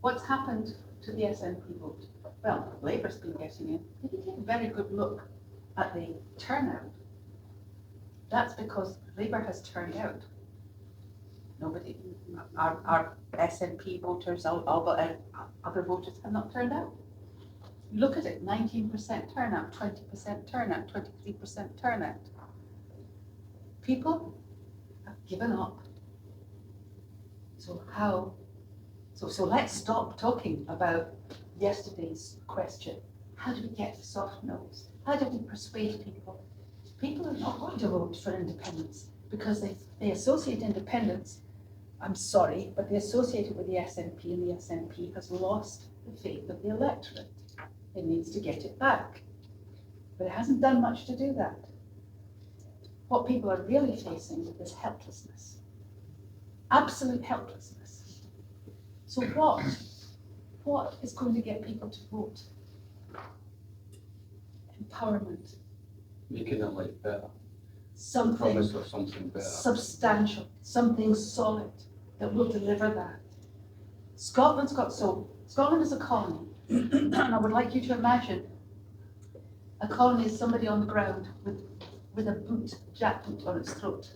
What's happened to the SNP vote? Well, Labour's been getting in. If you take a very good look at the turnout, that's because Labour has turned out. Nobody, our SNP voters, other voters have not turned out. Look at it, 19% turnout, 20% turnout, 23% turnout. People have given up. So let's stop talking about yesterday's question. How do we get the soft no's? How do we persuade people? People are not going to vote for independence because they associate independence, I'm sorry, but they associate it with the SNP, and the SNP has lost the faith of the electorate. It needs to get it back. But it hasn't done much to do that. What people are really facing is helplessness. Absolute helplessness. So what is going to get people to vote? Empowerment. Making their life better. Something Promise of something better. substantial, something solid that will deliver that. Scotland is a colony. And I would like you to imagine a colony is somebody on the ground with a boot, jackboot on its throat.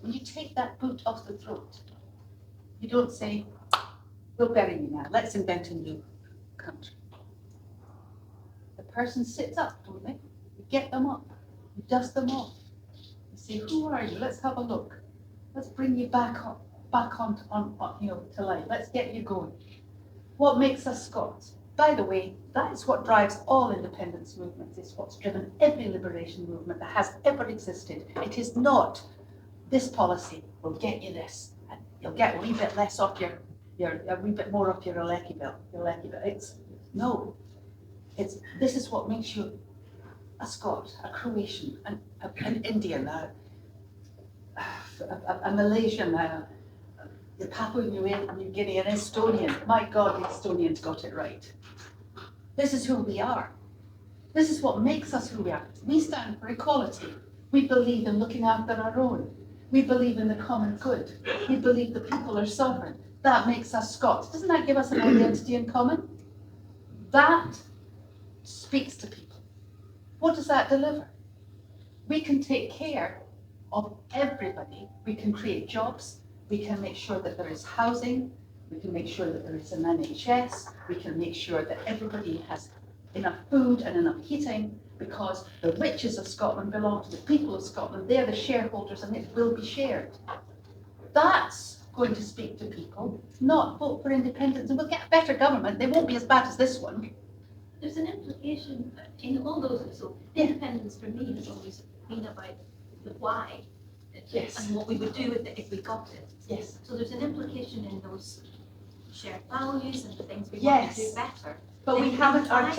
When you take that boot off the throat, you don't say, we'll bury you now, let's invent a new country. The person sits up, don't they? You get them up, you dust them off. You say, who are you? Let's have a look. Let's bring you back on to life. Let's get you going. What makes us Scots? By the way, that is what drives all independence movements. It's what's driven every liberation movement that has ever existed. It is not this policy will get you this, and you'll get a wee bit less off a wee bit more off your lecky bill. This is what makes you a Scot, a Croatian, an Indian, a Malaysian, the Papua New Guinea, an Estonian. My God, the Estonians got it right. This is who we are. This is what makes us who we are. We stand for equality. We believe in looking after our own. We believe in the common good. We believe the people are sovereign. That makes us Scots. Doesn't that give us an identity in common? That speaks to people. What does that deliver? We can take care of everybody. We can create jobs. We can make sure that there is housing. We can make sure that there is an NHS. We can make sure that everybody has enough food and enough heating, because the riches of Scotland belong to the people of Scotland. They're the shareholders, and it will be shared. That's going to speak to people, not vote for independence. And we'll get a better government. They won't be as bad as this one. There's an implication in all those, so independence for me has always been about the why. Yes. And what we would do with it if we got it. Yes. So there's an implication in those shared values and the things we Yes. want to do better. But we Then haven't implies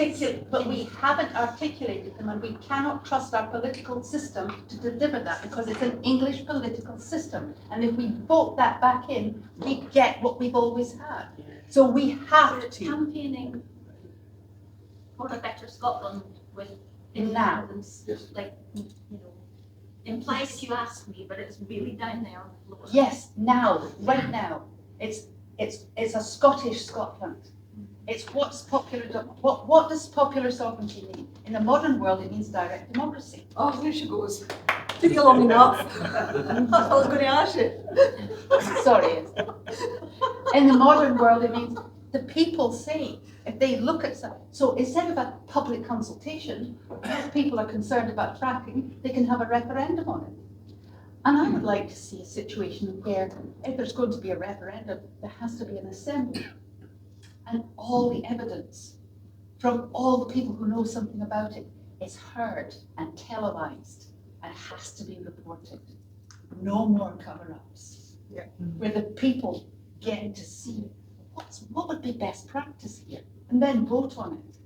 articulated them, and we cannot trust our political system to deliver that, because it's an English political system. And if we vote that back in, we get what we've always had. So we have to. Campaigning for a better Scotland with Now. independence, Yes. like, implied if you ask me, but it's really down there on the floor. Yes, now, right now. It's a Scottish Scotland. It's what's popular, what does popular sovereignty mean? In the modern world, it means direct democracy. Oh, there she goes. Took you long enough. I was going to ask you. Sorry. In the modern world, it means the people say, if they look at some, so instead of a public consultation, if people are concerned about fracking, they can have a referendum on it. And I would like to see a situation where if there's going to be a referendum, there has to be an assembly. And all the evidence from all the people who know something about it is heard and televised and has to be reported. No more cover-ups. Yeah. Where the people get to see what would be best practice here and then vote on it.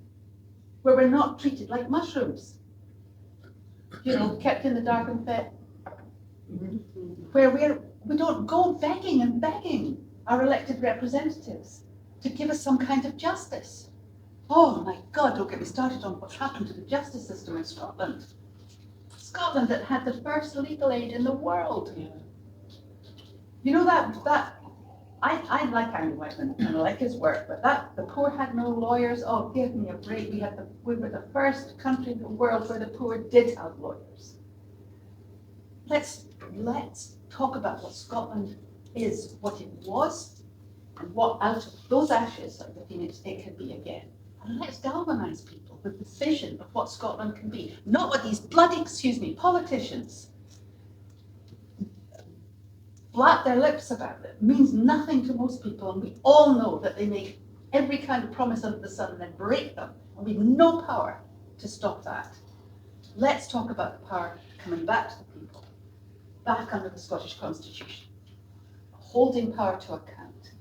Where we're not treated like mushrooms. You know, kept in the dark and fed. Where we don't go begging and begging our elected representatives to give us some kind of justice. Oh my God, don't get me started on what's happened to the justice system in Scotland. Scotland that had the first legal aid in the world. You know that I like Andy Whiteman and I like his work, but the poor had no lawyers. Oh, give me a break. We were the first country in the world where the poor did have lawyers. Let's talk about what Scotland is, what it was, and what out of those ashes of the phoenix it can be again. And let's galvanise people with the vision of what Scotland can be. Not what these bloody, politicians flap their lips about it. It means nothing to most people, and we all know that they make every kind of promise under the sun and then break them, and we have no power to stop that. Let's talk about the power coming back to the people, back under the Scottish Constitution, holding power to account,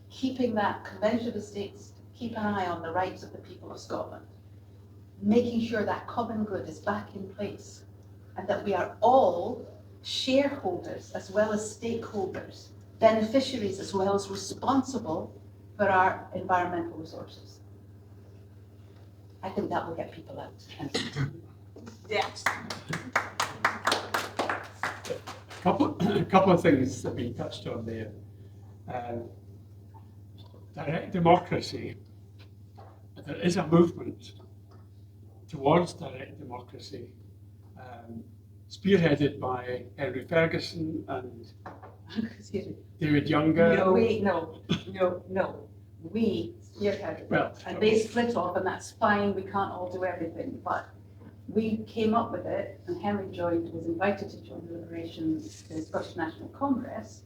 keeping that Convention of Estates, keep an eye on the rights of the people of Scotland, making sure that common good is back in place, and that we are all shareholders as well as stakeholders, beneficiaries as well as responsible for our environmental resources. I think that will get people out. Yes. A couple of things that we touched on there. Direct democracy. There is a movement towards direct democracy, spearheaded by Henry Ferguson and David Younger. No, we spearheaded. Well, And they split off, and that's fine, we can't all do everything, but we came up with it, and Henry was invited to join the Scottish National Congress,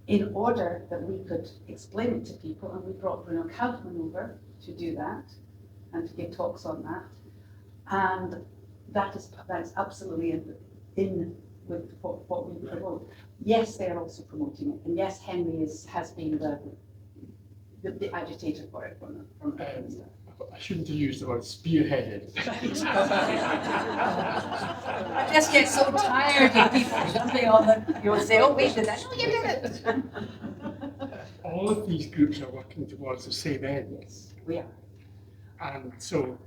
in order that we could explain it to people, and we brought Bruno Kaufmann over to do that, and to give talks on that. And that is absolutely in with what we promote. Yes, they are also promoting it, and yes, Henry has been the agitator for it from the I shouldn't have used the word spearheaded. I just get so tired of people jumping on the, you'll say, oh, wait, did I? No, you did it. All of these groups are working towards the same end. Yes, we are. And so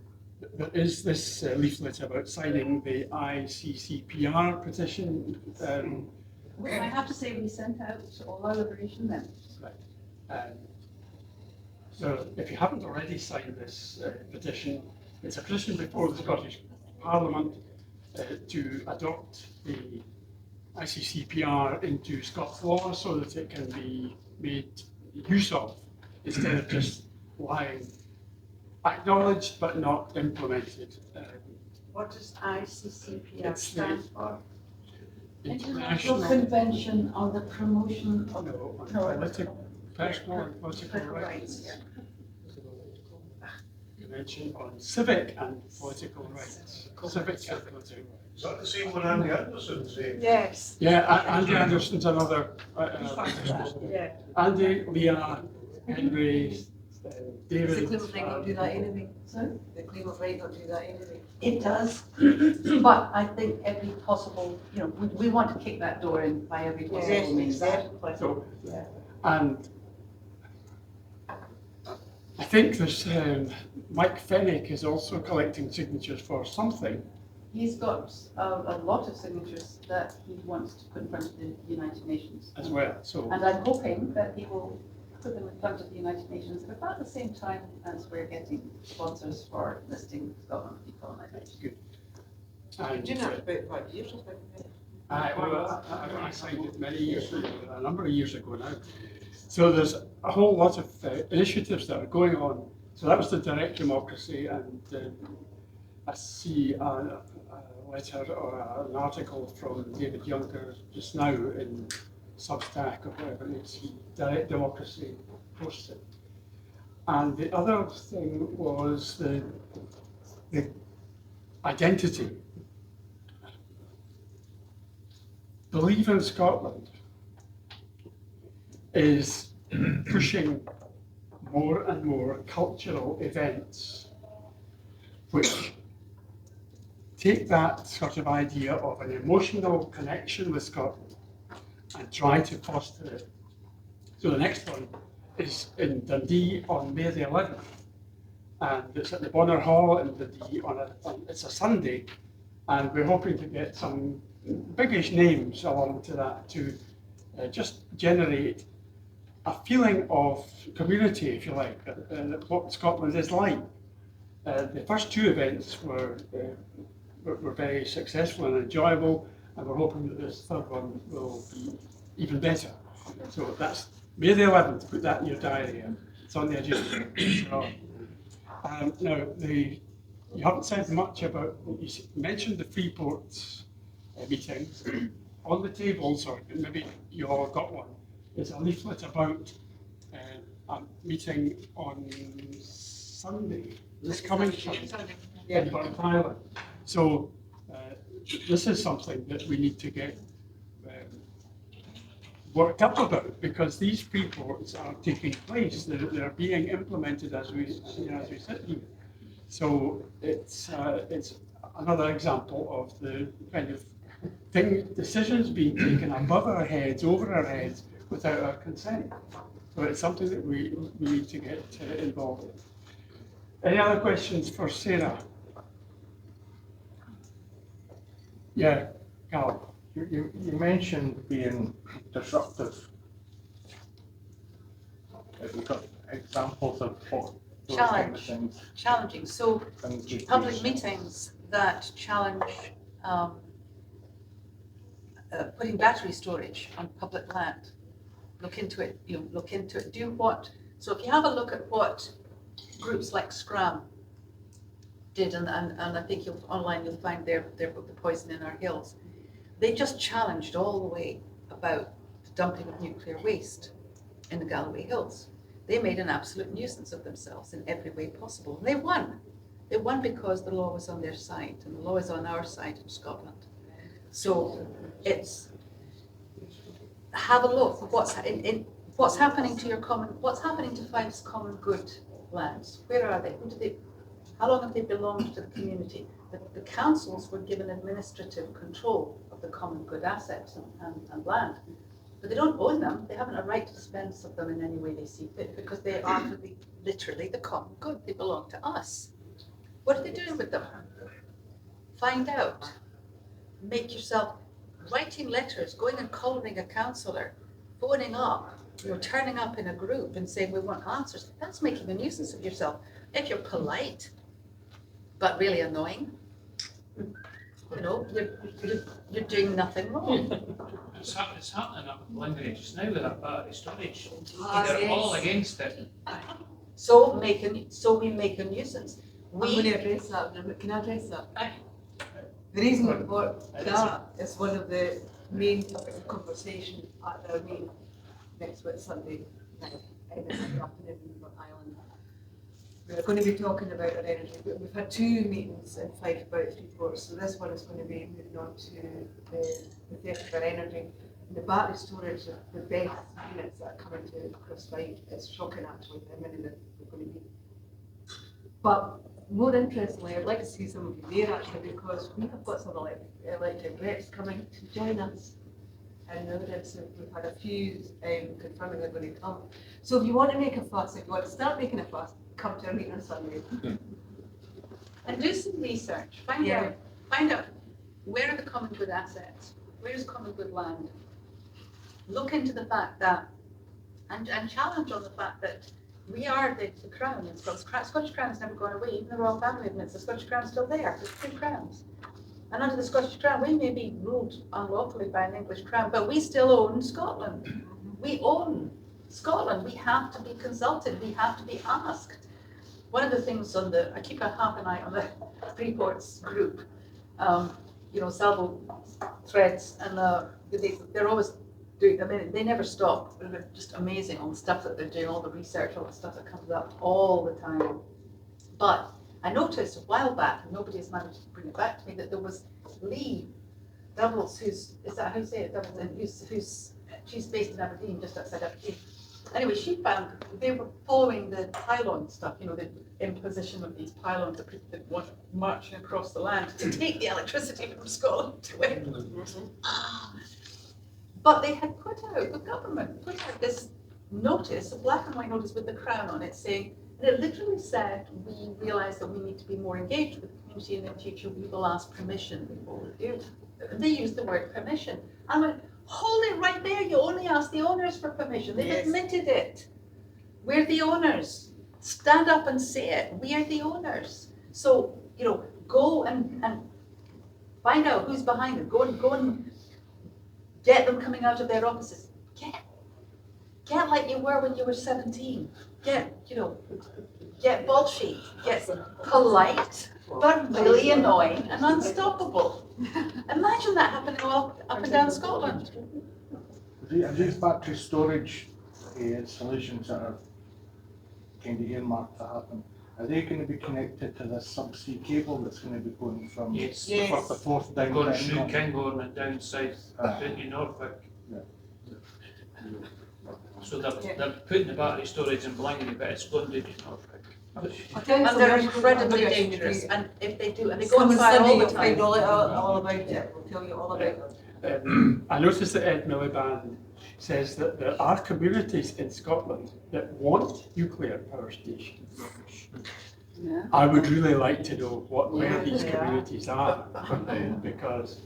there is this leaflet about signing the ICCPR petition. I have to say, we sent out all our liberation then. Right. So if you haven't already signed this petition, it's a petition before the Scottish Parliament to adopt the ICCPR into Scots law so that it can be made use of instead of just lying acknowledged but not implemented. What does ICCPR It's stand for? International Convention on the Promotion of Personal and political Political rights. rights, Convention on civic and political rights. Civic and political rights. Is that the same one Andy Anderson said? Yes. Yeah, Andy Anderson's another. Yeah. Andy, Leah, Henry, David. The Climate might not do that anyway. Sorry? The Climate might not do that anyway. It does, but I think every possible, we want to kick that door in by every possible means. exactly. So, and I think there's Mike Fennick is also collecting signatures for something. He's got a lot of signatures that he wants to put in front of the United Nations. As well, so. And I'm hoping that he will for them in front of the United Nations at about the same time as we're getting sponsors for listing Scotland people. That's good. You're And, doing that for about 5 years, I signed it many years ago, a number of years ago now. So there's a whole lot of initiatives that are going on. So that was the direct democracy, and I see a letter or an article from David Juncker just now in Substack or whatever it is, direct democracy posted. And the other thing was the identity. Believe in Scotland is pushing more and more cultural events which take that sort of idea of an emotional connection with Scotland and try to foster it. So the next one is in Dundee on May the 11th, and it's at the Bonner Hall in Dundee it's a Sunday, and we're hoping to get some biggish names along to that to just generate a feeling of community, if you like, what Scotland is like. The first two events were very successful and enjoyable, and we're hoping that this third one will be even better. So that's May the 11th, put that in your diary. It's on the agenda. Now, you haven't said much about, you mentioned the Freeport meetings. On the tables, or maybe you all got one, there's a leaflet about a meeting on Sunday, this coming Sunday, in Burnt Island. So this is something that we need to get worked up about, because these reports are taking place, they're being implemented as we sit here. So it's another example of the kind of decisions being taken above our heads, over our heads, without our consent. So it's something that we need to get involved in. Any other questions for Sarah? Yeah, Cal. You mentioned being disruptive. Have you got examples of what those kind of things? Challenging. So things would public be? meetings that challenge putting battery storage on public land. Look into it. Look into it. Do what? So if you have a look at what groups like Scram did, and I think online you'll find their book, The Poison in Our Hills. They just challenged all the way about the dumping of nuclear waste in the Galloway Hills. They made an absolute nuisance of themselves in every way possible. And they won. They won because the law was on their side, and the law is on our side in Scotland. So have a look. What's happening to what's happening to Fife's common good lands? Where are they? How long have they belonged to the community? The councils were given administrative control of the common good assets and land, but they don't own them. They haven't a right to dispense of them in any way they see fit, because they are literally the common good. They belong to us. What are they doing with them? Find out. Make yourself writing letters, going and calling a councillor, phoning up, turning up in a group and saying we want answers. That's making a nuisance of yourself. If you're polite, but really annoying, you're doing nothing wrong. It's happening up in Lindley just now with that battery storage. Ah, They're yes. all against it. So we make a nuisance. I'm going to address that. Can I address that? The reason for that is one of the main topics of conversation at our meeting next week Sunday night in the afternoon in North Island. We're going to be talking about our energy. We've had two meetings in Fife about Freeport, so this one is going to be moving on to the theft of our energy. And the battery storage, the best units that are coming to across Fife is shocking actually, how many that we're going to be. But more interestingly, I'd like to see some of you there actually, because we have got some elected reps coming to join us. And we've had a few confirming they're going to come. So if you want to make a fuss, if you want to start making a fuss, come to our meeting on Sunday. And do some research. Find out where are the common good assets? Where is common good land? Look into the fact that and challenge on the fact that we are the crown, and Scottish crown has never gone away, even the royal family admits the Scottish crown is still there, there's two crowns. And under the Scottish crown, we may be ruled unlawfully by an English crown, but we still own Scotland. We own Scotland. We have to be consulted. We have to be asked. One of the things I keep half an eye on the Freeports group, Salvo threads, and they're always doing, they never stop. They're just amazing on the stuff that they're doing, all the research, all the stuff that comes up all the time. But I noticed a while back, and nobody has managed to bring it back to me, that there was Lee Doubles, is that how you say it? Doubles, she's based in Aberdeen, just outside Aberdeen. Anyway, she found they were following the pylon stuff, the imposition of these pylons that were marching across the land to take the electricity from Scotland to England. But they had the government put out this notice, a black and white notice with the crown on it, saying, and it literally said, we realise that we need to be more engaged with the community, and in the future we will ask permission before we do. They used the word permission. I went, hold it right there, you only ask the owners for permission. They've admitted it. We're the owners. Stand up and say it. We are the owners. So, go and find out who's behind it. Go and get them coming out of their offices. Get like you were when you were 17. Get bullshit. Get polite, but really annoying and unstoppable. Imagine that happening up and down Scotland. Are these battery storage solutions that are kind of earmarked to happen, are they going to be connected to this subsea cable that's going to be going from the fourth down Going to through England? Kinghorn and down south into Norfolk. So they're putting the battery storage in Blangy, but it's going to Norfolk. And they're incredibly dangerous, and if they do, and they go on fire all the time. All about it, we'll tell you all about it. I noticed that Ed Miliband says that there are communities in Scotland that want nuclear power stations. Yeah. I would really like to know where these communities are, because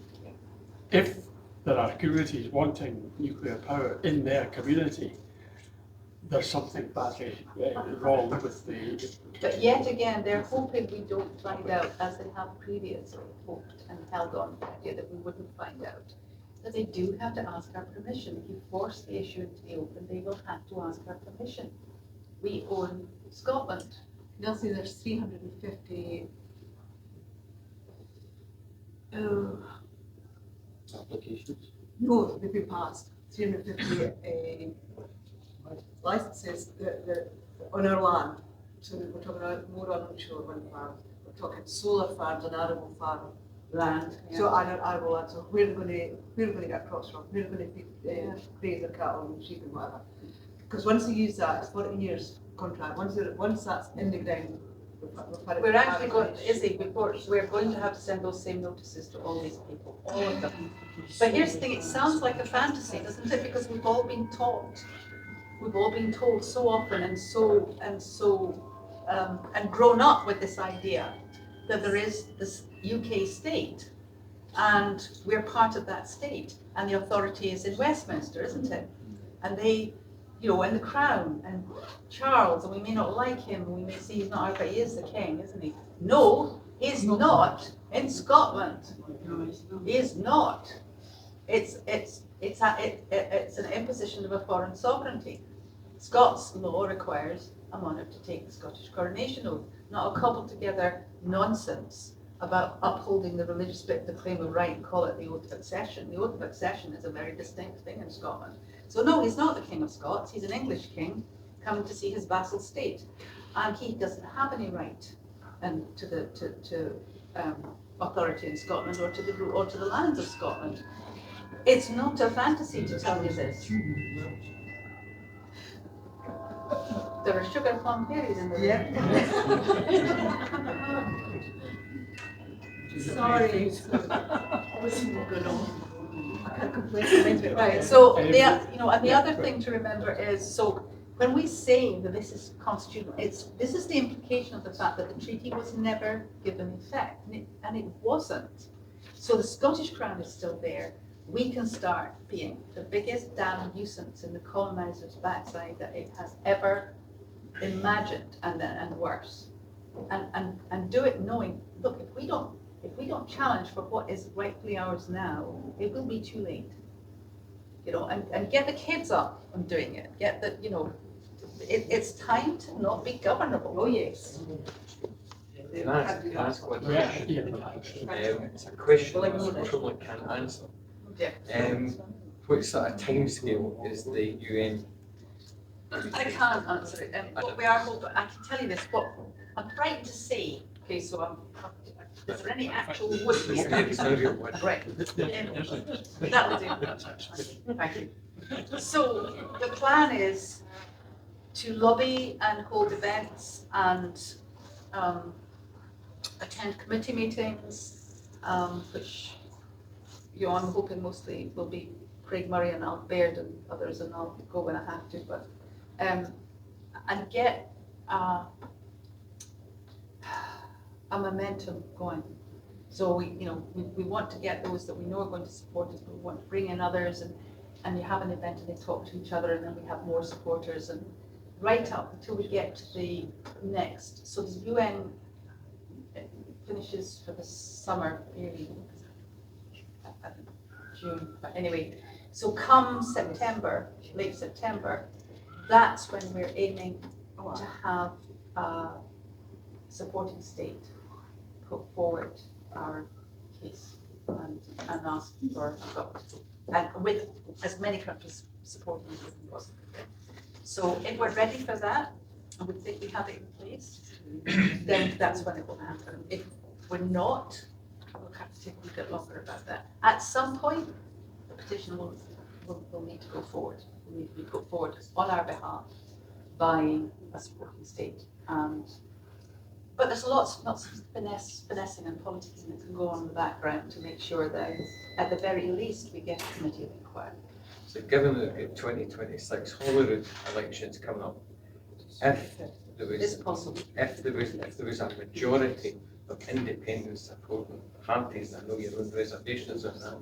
if there are communities wanting nuclear power in their community, there's something badly wrong with the... But yet again, they're hoping we don't find out, as they have previously hoped and held on the idea that we wouldn't find out, that they do have to ask our permission. If you force the issue into the open, they will have to ask our permission. We own Scotland. They'll say there's 350 Applications. no, they've been passed. 350 licenses that on our land. So we're talking about more onshore wind farms. We're talking solar farms and animal farm land. So animal land. So where are we going to get crops from? Where are we going to graze their cattle and sheep and whatever? Because once they use that, it's 40 years contract. Once that's in the ground, We're actually going, we're going to have to send those same notices to all these people, all of them. But here's the thing, it sounds like a fantasy, doesn't it? Because we've all been taught. We've all been told so often and grown up with this idea that there is this UK state, and we're part of that state, and the authority is in Westminster, isn't it? And they, and the Crown, and Charles, and we may not like him, we may see he's not out, but he is the king, isn't he? No, he's not in Scotland. He is not. It's an imposition of a foreign sovereignty. Scots law requires a monarch to take the Scottish coronation oath, not a cobbled together nonsense about upholding the religious bit of the claim of right and call it the oath of accession. The oath of accession is a very distinct thing in Scotland. So no, he's not the King of Scots, he's an English king coming to see his vassal state. And he doesn't have any right to authority in Scotland or to the lands of Scotland. It's not a fantasy to tell you this. There are sugar plum fairies in there. sorry. I can't complain. Right, so and the other thing to remember is, so when we say that this is constitutional, this is the implication of the fact that the treaty was never given effect, and it wasn't. So the Scottish Crown is still there, we can start being the biggest damn nuisance in the colonizer's backside that it has ever imagined, and worse. And do it knowing, look, if we don't challenge for what is rightfully ours now, it will be too late. And get the kids up on doing it. Get the, it's time to not be governable. Oh, yes. Can I ask one? Yeah. It's a question I probably can't answer. Yeah. What sort of timescale is the UN? I can't answer it. What we are hoping, I can tell you this, what I'm frightened to say, okay, so is there any actual wood here? It's not a real one. Right. That'll do. Thank you. So the plan is to lobby and hold events and attend committee meetings, which I'm hoping mostly will be Craig Murray and Al Baird and others, and I'll go when I have to, but and get a momentum going. So we want to get those that we know are going to support us, but we want to bring in others, and you have an event and they talk to each other, and then we have more supporters, and right up until we get to the next. So the UN finishes for the summer period, June, but anyway, so come September, late September, that's when we're aiming to have a supporting state put forward our case and ask for and with as many countries supporting as we can possibly get. So if we're ready for that, and we think we have it in place, then that's when it will happen. If we're not, we'll have to think a bit longer about that. At some point, the petition will need to go forward. Will need to be put forward on our behalf by a supporting state. But there's lots of finessing and politicking that can go on in the background to make sure that at the very least we get a committee of inquiry. So given that we've got 2026 Holyrood elections coming up, if there It's was, possible. if there was a majority of independent supporting parties, I know your own reservations on that,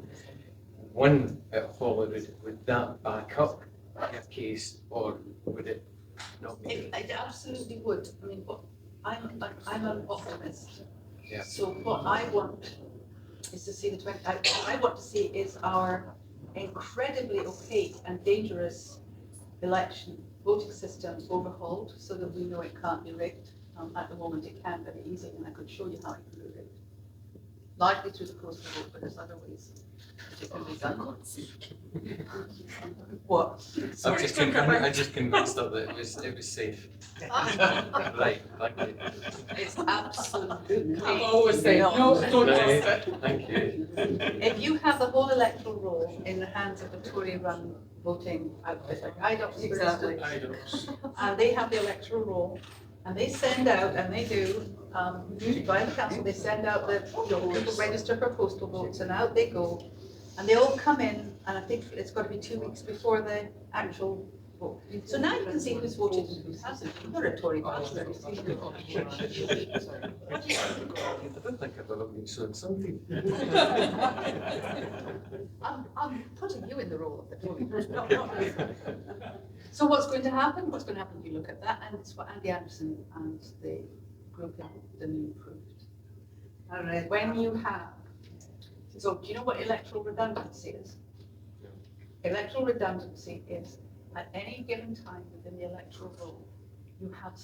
one at Holyrood, would that back up your case, or would it not be? It absolutely would. I mean, I'm an optimist. Yeah. So what I want is to see what I want to see is our incredibly opaque and dangerous election voting system overhauled so that we know it can't be rigged. At the moment it can very easily, and I could show you how it can be rigged. Largely through the postal vote, but there's other ways that it can be done. What? I'm just convinced that it was safe. Right, thank you. It's absolutely. I'm always saying, no, don't trust it. Thank you. If you have the whole electoral roll in the hands of a Tory-run voting outfit like IDOPS, for instance, and they have the electoral roll, and they send out, and they do, usually by the council, they send out the, people register for postal votes, and out they go, and they all come in, and I think it's got to be 2 weeks before the actual vote. So now you can see who's voted and who hasn't. You're a Tory bachelor. I don't think I've ever been so insulted. I'm putting you in the role of the Tory. Not me. So what's going to happen? What's going to happen? You look at that, and it's what Andy Anderson and the group in the new proved. All right. When you have, so do you know what electoral redundancy is? Electoral redundancy is at any given time within the electoral roll, you have,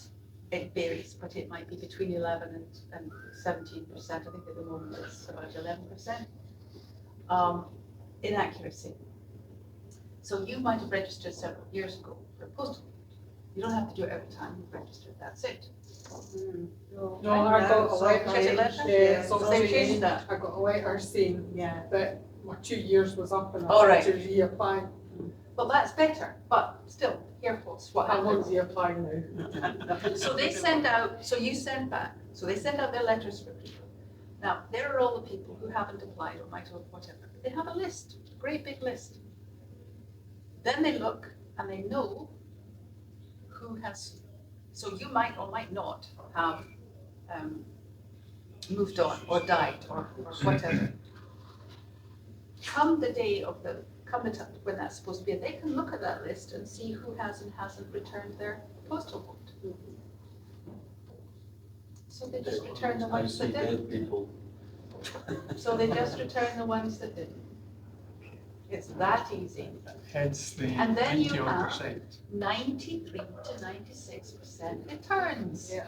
it varies, but it might be between 11 and 17%. I think at the moment it's about 11%. Inaccuracy. So you might have registered several years ago for a postal vote. You don't have to do it every time you've registered, that's it. No, I got a letter, yeah, So they changed that. I got a letter saying that my 2 years was up and All I right. had to reapply. Well, that's better, but still, here what's what I'm happens. on reapplying now. So they send out, so you send back, so they send out their letters for people. Now, there are all the people who haven't applied or might have whatever. They have a list, a great big list. Then they look and they know who has, so you might or might not have moved on or died or whatever. come the day of the, come the time when that's supposed to be, they can look at that list and see who has and hasn't returned their postal vote. So they just return the ones that didn't. People. So they just return the ones that didn't. It's that easy. Hence the And then you 90% 93 to 96% returns, Yeah.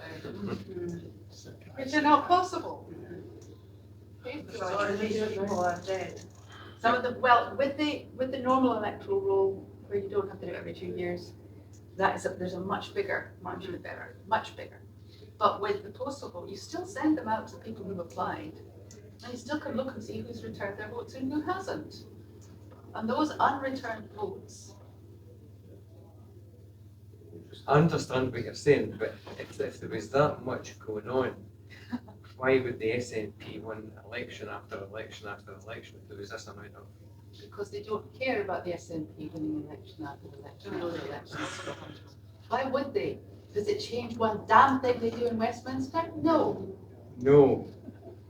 which are not possible. So these people are dead. Some of the, well, with the normal electoral roll, where you don't have to do it every 2 years, there's a much bigger, much bigger. But with the postal vote, you still send them out to people who've applied, and you still can look and see who's returned their votes and who hasn't. And those unreturned votes, I understand what you're saying, but if there was that much going on, why would the SNP win election after election after election if there was this amount of? because they don't care about the SNP winning election after election, other elections. Why would they? Does it change one damn thing they do in Westminster? No. No,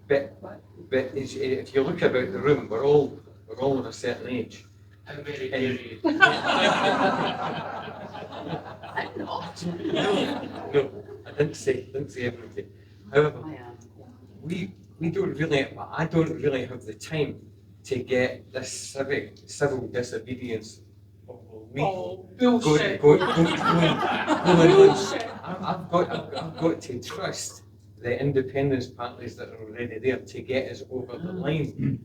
but if you look about the room, we're all of a certain age. How very dare you? I'm not. No, I didn't say everybody. However, I am. we don't really, I don't really have the time to get this civil disobedience or legal Bullshit. going on. I've got to trust the independence parties that are already there to get us over the line.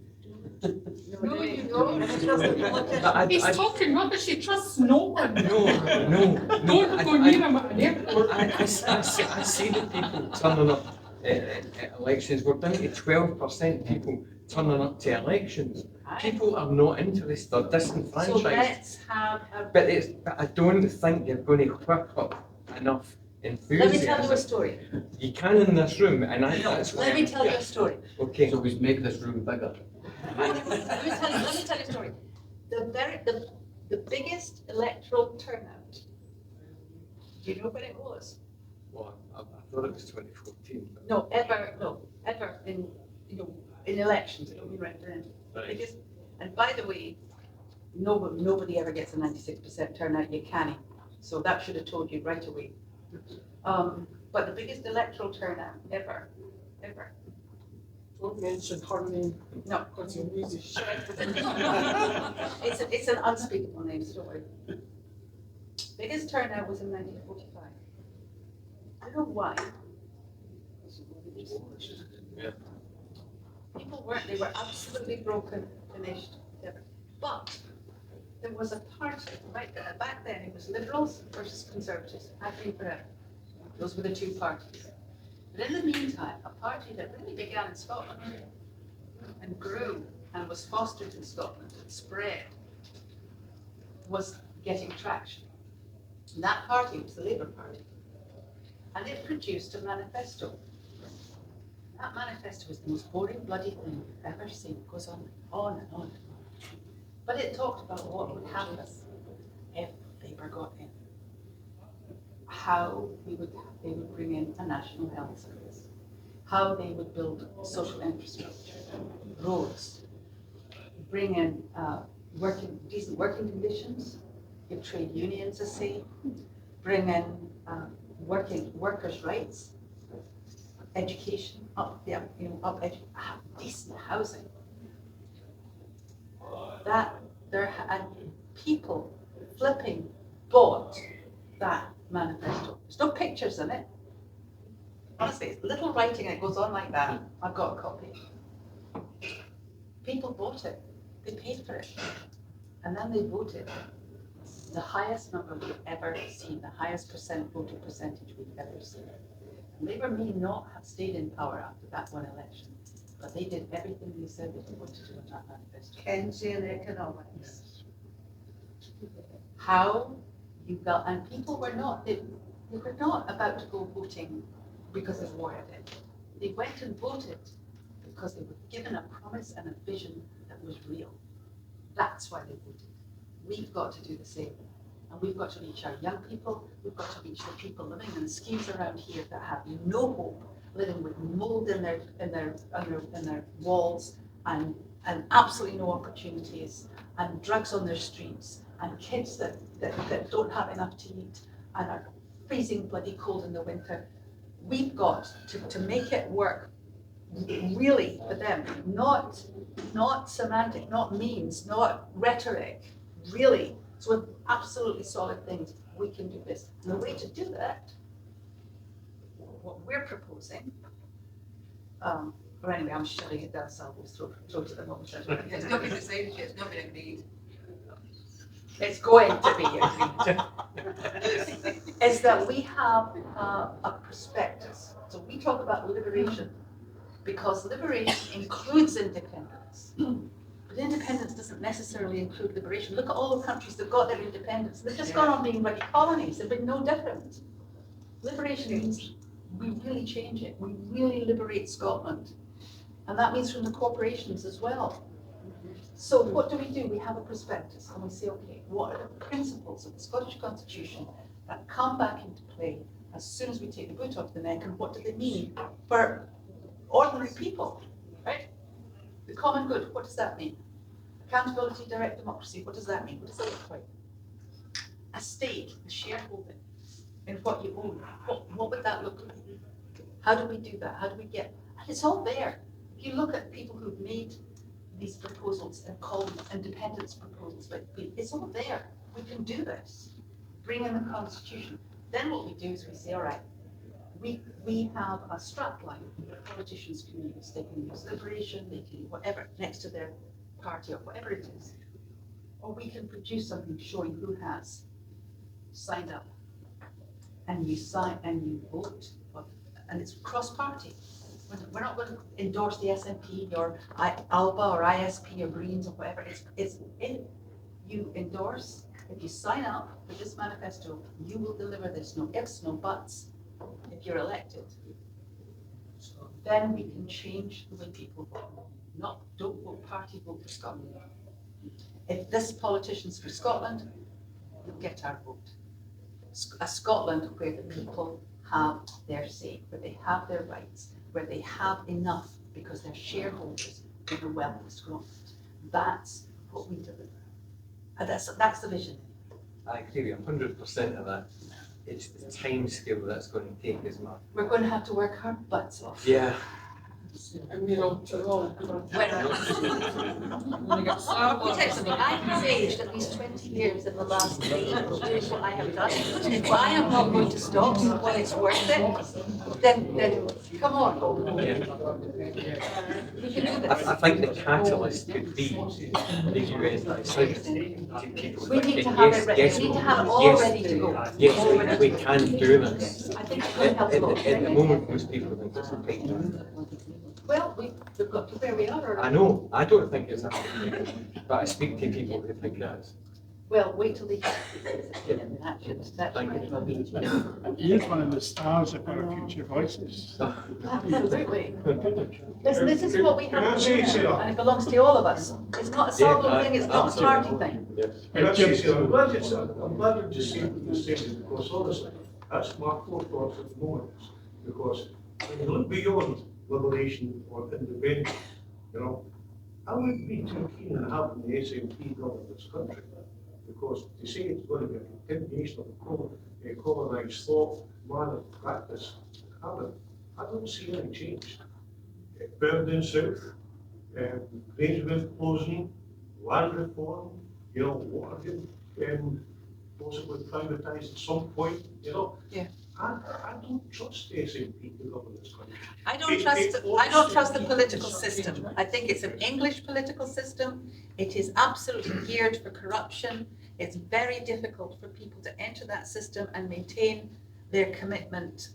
No, you don't. I- He's I- talking rubbish, he trusts no one. No. Don't go near him at an airport. I see the people turning up at elections. We're down to 12% people turning up to elections. People are not interested, they're So disenfranchised. let's have a, But I don't think you're going to whip up enough let me tell you a enthusiasm. story. You can in this room, and that's why. Let me tell you a story. Okay. So we make this room bigger. Let me tell you a story. The biggest electoral turnout, do you know when it was? Well, I thought it was 2014. But No, ever in, in elections, it don't mean referendum. right. Biggest, and by the way, nobody ever gets a 96% turnout, you can't. So that should have told you right away. But the biggest electoral turnout ever. Don't mention her name, No. because you'll lose his shit. It's an unspeakable name, so don't worry. Biggest turnout was in 1945. I don't know why. Yeah. People they were absolutely broken, finished, whatever. But there was a party, right there, back then, it was Liberals versus Conservatives, had been forever. Those were the two parties. But in the meantime, a party that really began in Scotland and grew and was fostered in Scotland and spread was getting traction. And that party was the Labour Party. And it produced a manifesto. That manifesto was the most boring bloody thing you've ever seen. It goes on and on and on. But it talked about what would happen if Labour got in. How they would bring in a national health service. How they would build social infrastructure, roads, bring in decent working conditions, give trade unions a say, bring in workers' rights, education, decent housing. And people flipping bought that manifesto. There's no pictures in it. Honestly, it's little writing and it goes on like that. I've got a copy. People bought it. They paid for it. And then they voted. The highest number we've ever seen, the highest voting percentage we've ever seen. Labour may not have stayed in power after that one election, but they did everything they said they were going to do in that manifesto. Keynesian economics. How you got, and people were not, they were not about to go voting because of war it. They went and voted because they were given a promise and a vision that was real. That's why they voted. We've got to do the same. And we've got to reach our young people, we've got to reach the people living in schemes around here that have no hope, living with mold in their walls and and absolutely no opportunities, and drugs on their streets, and kids that don't have enough to eat and are freezing bloody cold in the winter. We've got to make it work really for them, not semantic, not means, not rhetoric, really. So with absolutely solid things, we can do this. And the way to do that, what we're proposing, or anyway, I'm shutting it down, Salvo's throat at the moment. It's not been decided yet, it's not been agreed. It's going to be agreed. Is that we have a prospectus. So we talk about liberation because liberation includes independence. But independence doesn't necessarily include liberation. Look at all the countries that got their independence. They've just gone on being bloody colonies. They've been no different. Liberation means we really change it. We really liberate Scotland. And that means from the corporations as well. So what do? We have a prospectus and we say, okay, what are the principles of the Scottish Constitution that come back into play as soon as we take the boot off the neck, and what do they mean for ordinary people, right? The common good, what does that mean? Accountability, direct democracy, what does that mean? What does that look like? A stake, the shareholding in what you own, what would that look like? How do we do that? How do we get, and it's all there. If you look at people who've made these proposals and call them independence proposals, but it's all there. We can do this. Bring in the Constitution. Then what we do is we say, all right, we have a strapline that politicians can use. They can use liberation, they can whatever next to their party or whatever it is. Or we can produce something showing who has signed up. And you sign and you vote, and it's cross-party. We're not going to endorse the SNP or ALBA or ISP or Greens or whatever. It's in you endorse. If you sign up for this manifesto, you will deliver this. No ifs, no buts. If you're elected, then we can change the way people vote. Don't vote party, vote for Scotland. If this politician's for Scotland, you'll get our vote. A Scotland where the people have their say, where they have their rights, where they have enough because they're shareholders in the wealth of Scotland. That's what we deliver. And that's the vision. I agree with 100% of that. It's the time scale that's going to take, isn't it? We're going to have to work our butts off. Yeah. I have aged at least 20 years in the last 3 doing what I have done. If I am not going to stop when it's worth it, then come on. We can do this. I think the catalyst could be the UN decision to people We need thinking, to have yes, it ready. yes, We need to have it all yes, ready to go. yes, we can do this. I think it's going to help a lot. At the moment, most people think it's a big time. Well, we've got to where we are. I know, I don't think it's a big time, but I speak to people who think it is. Well, wait till they get it in action. That's Thank right. And he is one of the stars of our future voices. Absolutely. Listen, this is what we Can I have to say, do, Sarah? and it belongs to all of us. It's not a Salvo thing, it's not a party thing. Can I say, I'm glad you say what you're saying, because honestly, that's my core thoughts at the moment. Because when you look beyond liberation or independence, I wouldn't be too keen on having the SNP govern this country. Because to say it's going to be a continuation of colonised thought, manner, practice, I don't see any change. Burden South, Grangemouth closing, land reform, water possibly privatised at some point, Yeah. I don't trust the SNP to govern this country. I don't trust the political system. I think it's an English political system. It is absolutely geared for corruption. It's very difficult for people to enter that system and maintain their commitment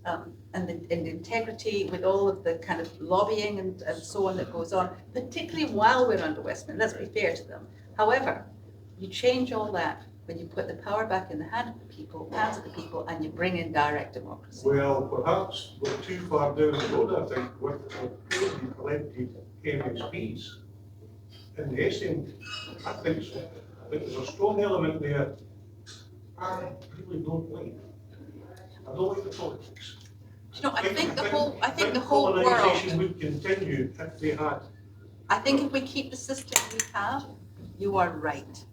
and integrity with all of the kind of lobbying and so on that goes on, particularly while we're under Westminster. Let's be fair to them. However, you change all that when you put the power back in the hands of the people, and you bring in direct democracy. Well, perhaps we're too far down the road, I think, with the elected MSPs. And the SNP, I think there's a strong element there I really don't like. I don't like the politics. I think the whole world. Colonisation would continue if they had I think if we keep the system we have, you are right.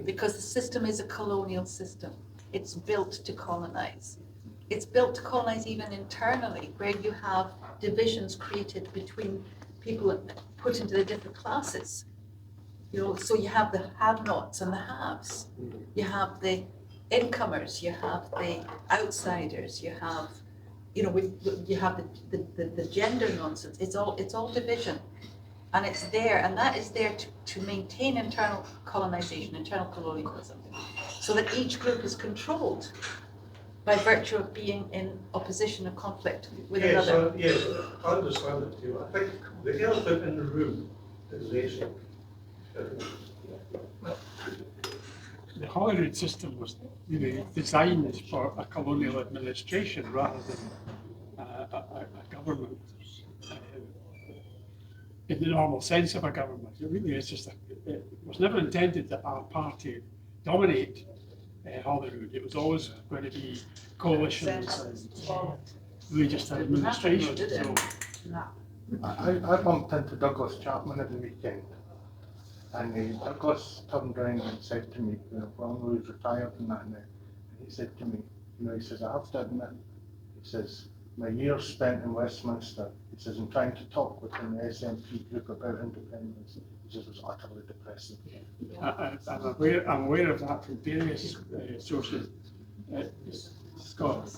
Because the system is a colonial system. It's built to colonize. It's built to colonize even internally, where you have divisions created between people put into the different classes. So you have the have-nots and the haves. You have the incomers, you have the outsiders, you have, you have the gender nonsense. It's all division. And it's there, and that is there to maintain internal colonization, internal colonialism, so that each group is controlled by virtue of being in opposition or conflict with another. Yes, I understand it too. I think the elephant in the room is this. The Holyrood system was designed for a colonial administration rather than a government. In the normal sense of a government, it really is just it was never intended that our party dominate Holyrood. It was always going to be coalitions and really just an administration. So I bumped into Douglas Chapman at the weekend, and Douglas turned around and said to me, well, I know he's retired and that now, and he said to me, he says, I have to admit, he says, my years spent in Westminster, he says, in trying to talk within the SNP group about independence, he says, was utterly depressing. I'm aware of that from various sources. Scott.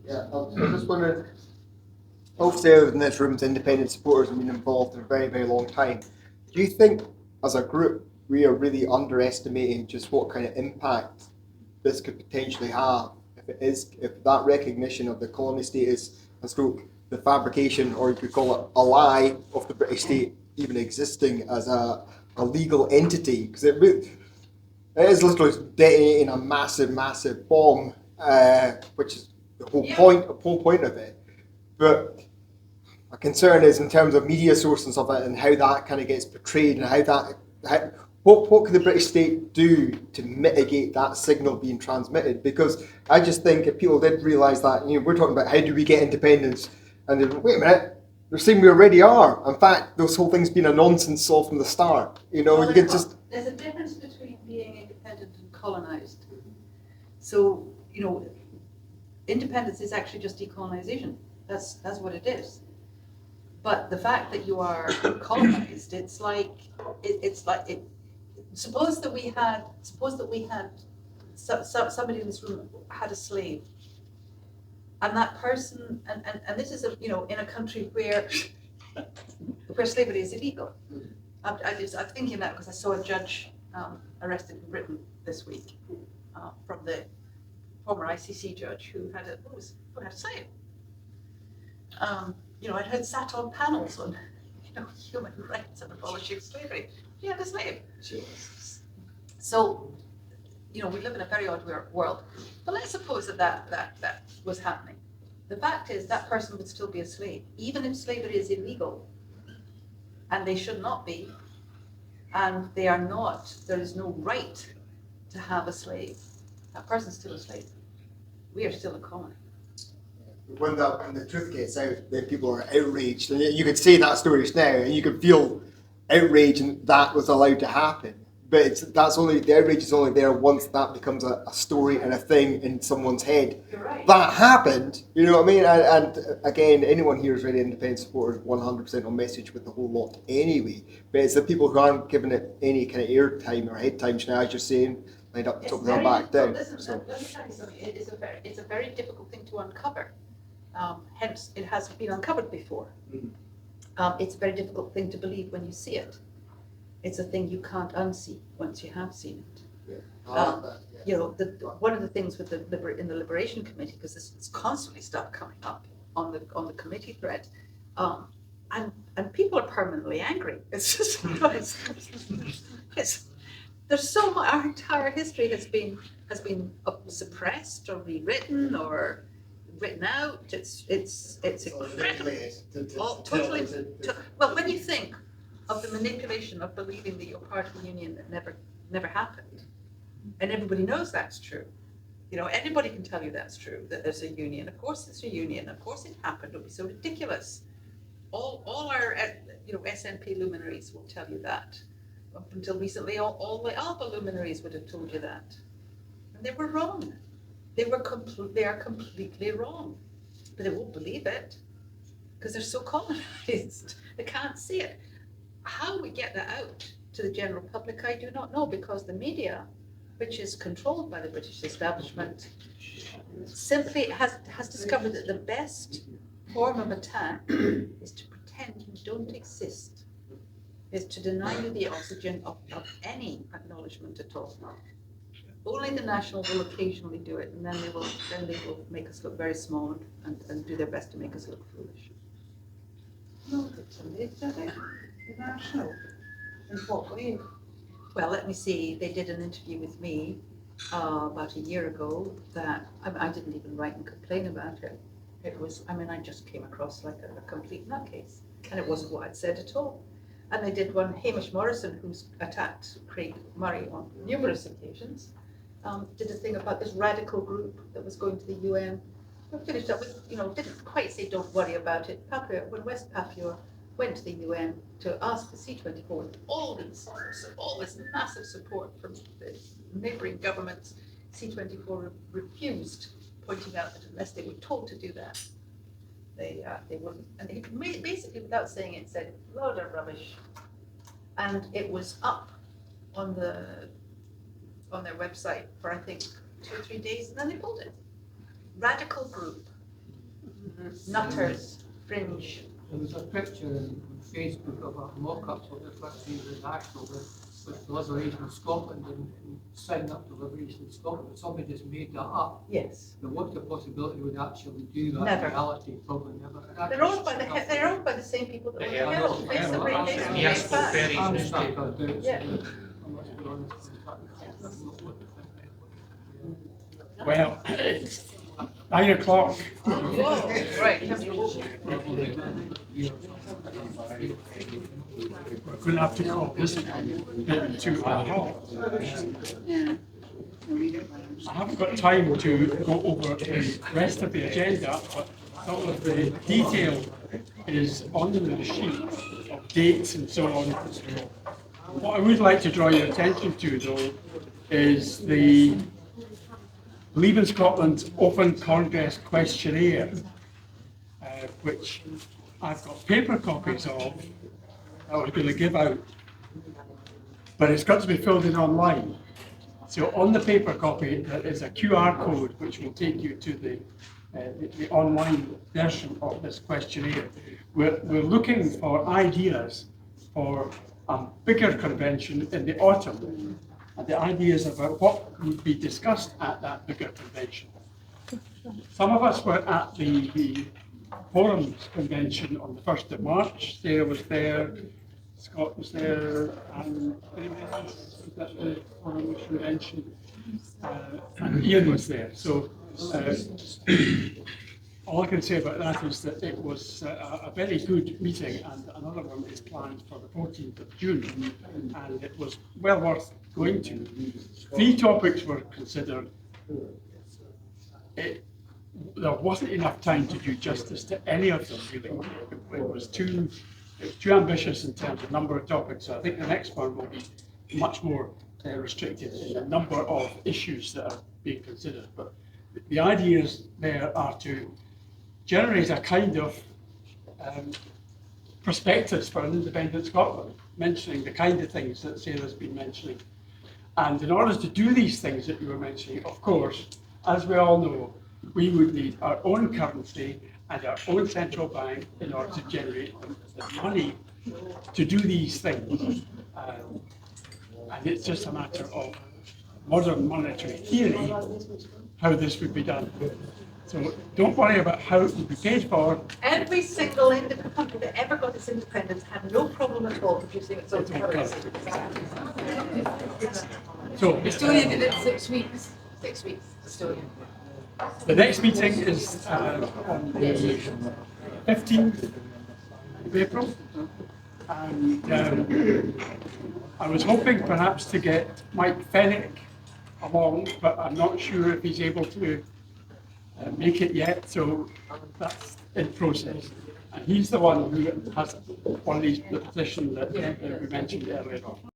Yeah, I just wondered, obviously in this room's independent supporters have been involved for a very, very long time. Do you think, as a group, we are really underestimating just what kind of impact this could potentially have if that recognition of the colony status and stroke the fabrication, or you could call it a lie, of the British state even existing as a legal entity, because it is literally detonating a massive bomb, which is the whole point of it. But my concern is in terms of media sources of it and how that kind of gets portrayed, and what could the British state do to mitigate that signal being transmitted? Because I just think if people did realise that, we're talking about how do we get independence, and they wait a minute, they're saying we already are. In fact, this whole thing's been a nonsense all from the start. You can just. There's a difference between being independent and colonised. So, independence is actually just decolonisation. That's what it is. But the fact that you are colonised, suppose that we had somebody in this room had a slave, and that person, and this is in a country where slavery is illegal. I'm thinking that because I saw a judge arrested in Britain this week from the former ICC judge who had a slave. I'd heard sat on panels on human rights and abolishing slavery. He had a slave. So, we live in a very odd world. But let's suppose that was happening. The fact is that person would still be a slave, even if slavery is illegal, and they should not be, and they are not. There is no right to have a slave. That person's still a slave. We are still a colony. When the truth gets out, then people are outraged, and you could say that story just now, and you could feel outrage, and that was allowed to happen. But the outrage is only there once that becomes a story and a thing in someone's head. You're right. That happened, you know what I mean? And again, anyone here is really independent supporters, 100% on message with the whole lot anyway. But it's the people who aren't giving it any kind of airtime or head time, as you're saying, lined up to top their back down. Listen, let me tell you something. It's a very difficult thing to uncover. Hence, it has been uncovered before. It's a very difficult thing to believe when you see it. It's a thing you can't unsee once you have seen it. One of the things with in the Liberation Committee, because there's constantly stuff coming up on the committee thread, and people are permanently angry. It's just there's so much. Our entire history has been suppressed or rewritten or written out. It's incredible. Totally. Well, when you think of the manipulation of believing that you're part of a union that never happened, and everybody knows that's true. Anybody can tell you that's true, that there's a union. Of course it's a union. Of course it happened. It would be so ridiculous. all our, SNP luminaries will tell you that. Up until recently, all the Alpha luminaries would have told you that. And they were wrong. They are completely wrong. But they won't believe it because they're so communist. They can't see it. How we get that out to the general public, I do not know, because the media, which is controlled by the British establishment, simply has discovered that the best form of attack is to pretend you don't exist, is to deny you the oxygen of any acknowledgement at all. Only the National will occasionally do it, and then they will make us look very small and do their best to make us look foolish. No, somebody said it. The National. In what way? Well, let me see, they did an interview with me about a year ago that, I didn't even write and complain about it. It was, I just came across like a complete nutcase, and it wasn't what I'd said at all. And they did one, Hamish Morrison, who's attacked Craig Murray on numerous occasions, did a thing about this radical group that was going to the UN. We finished up with, didn't quite say don't worry about it. When West Papua went to the UN to ask for C-24 with all this massive support from the neighbouring governments, C-24 refused, pointing out that unless they were told to do that, they wouldn't. And he basically, without saying it, said, load of rubbish. And it was up on their website for, I think, 2 or 3 days, and then they pulled it. Radical group, nutters, fringe. There was a picture on Facebook of a mock-up of the First International with Liberation of Scotland and signed up to Liberation of Scotland, but somebody just made that up. Yes. Now, what's the possibility we would actually do that? Never. In reality, probably never. They're owned by the same people that The were Herald. Herald. Basically, Yes, facts. very I'm newspaper. stuck on it. Yeah. I must be honest. Well, it's 9 o'clock. Whoa, right. We're going to have to call this one to a halt. Yeah. I haven't got time to go over the rest of the agenda, but some of the detail is on the sheet of dates and so on. What I would like to draw your attention to, though, is the Leaving Scotland Open Congress questionnaire, which I've got paper copies of that we're going to give out, but it's got to be filled in online. So on the paper copy there is a QR code which will take you to the online version of this questionnaire. We're looking for ideas for a bigger convention in the autumn, and the ideas about what would be discussed at that bigger convention. Some of us were at the Forums convention on the 1st of March. Sarah was there, Scot was there, and anyone else was at the Forums convention, and Ian was there. So all I can say about that is that it was a very good meeting, and another one is planned for the 14th of June, and it was well worth going to. 3 topics were considered. There wasn't enough time to do justice to any of them, really. It was too ambitious in terms of number of topics. So I think the next one will be much more restricted in the number of issues that are being considered. But the ideas there are to generate a kind of prospectus for an independent Scotland, mentioning the kind of things that Sarah's been mentioning. And in order to do these things that you were mentioning, of course, as we all know, we would need our own currency and our own central bank in order to generate the money to do these things. And it's just a matter of modern monetary theory, how this would be done. So don't worry about how it will be paid for. Every single independent country that ever got its independence had no problem at all producing its own currency. So Estonia did it 6 weeks. 6 weeks, Estonia. the next meeting is on the 15th of April. And I was hoping perhaps to get Mike Fennick along, but I'm not sure if he's able to make it yet, so that's in process. And he's the one who has one of these, the position that we mentioned earlier on.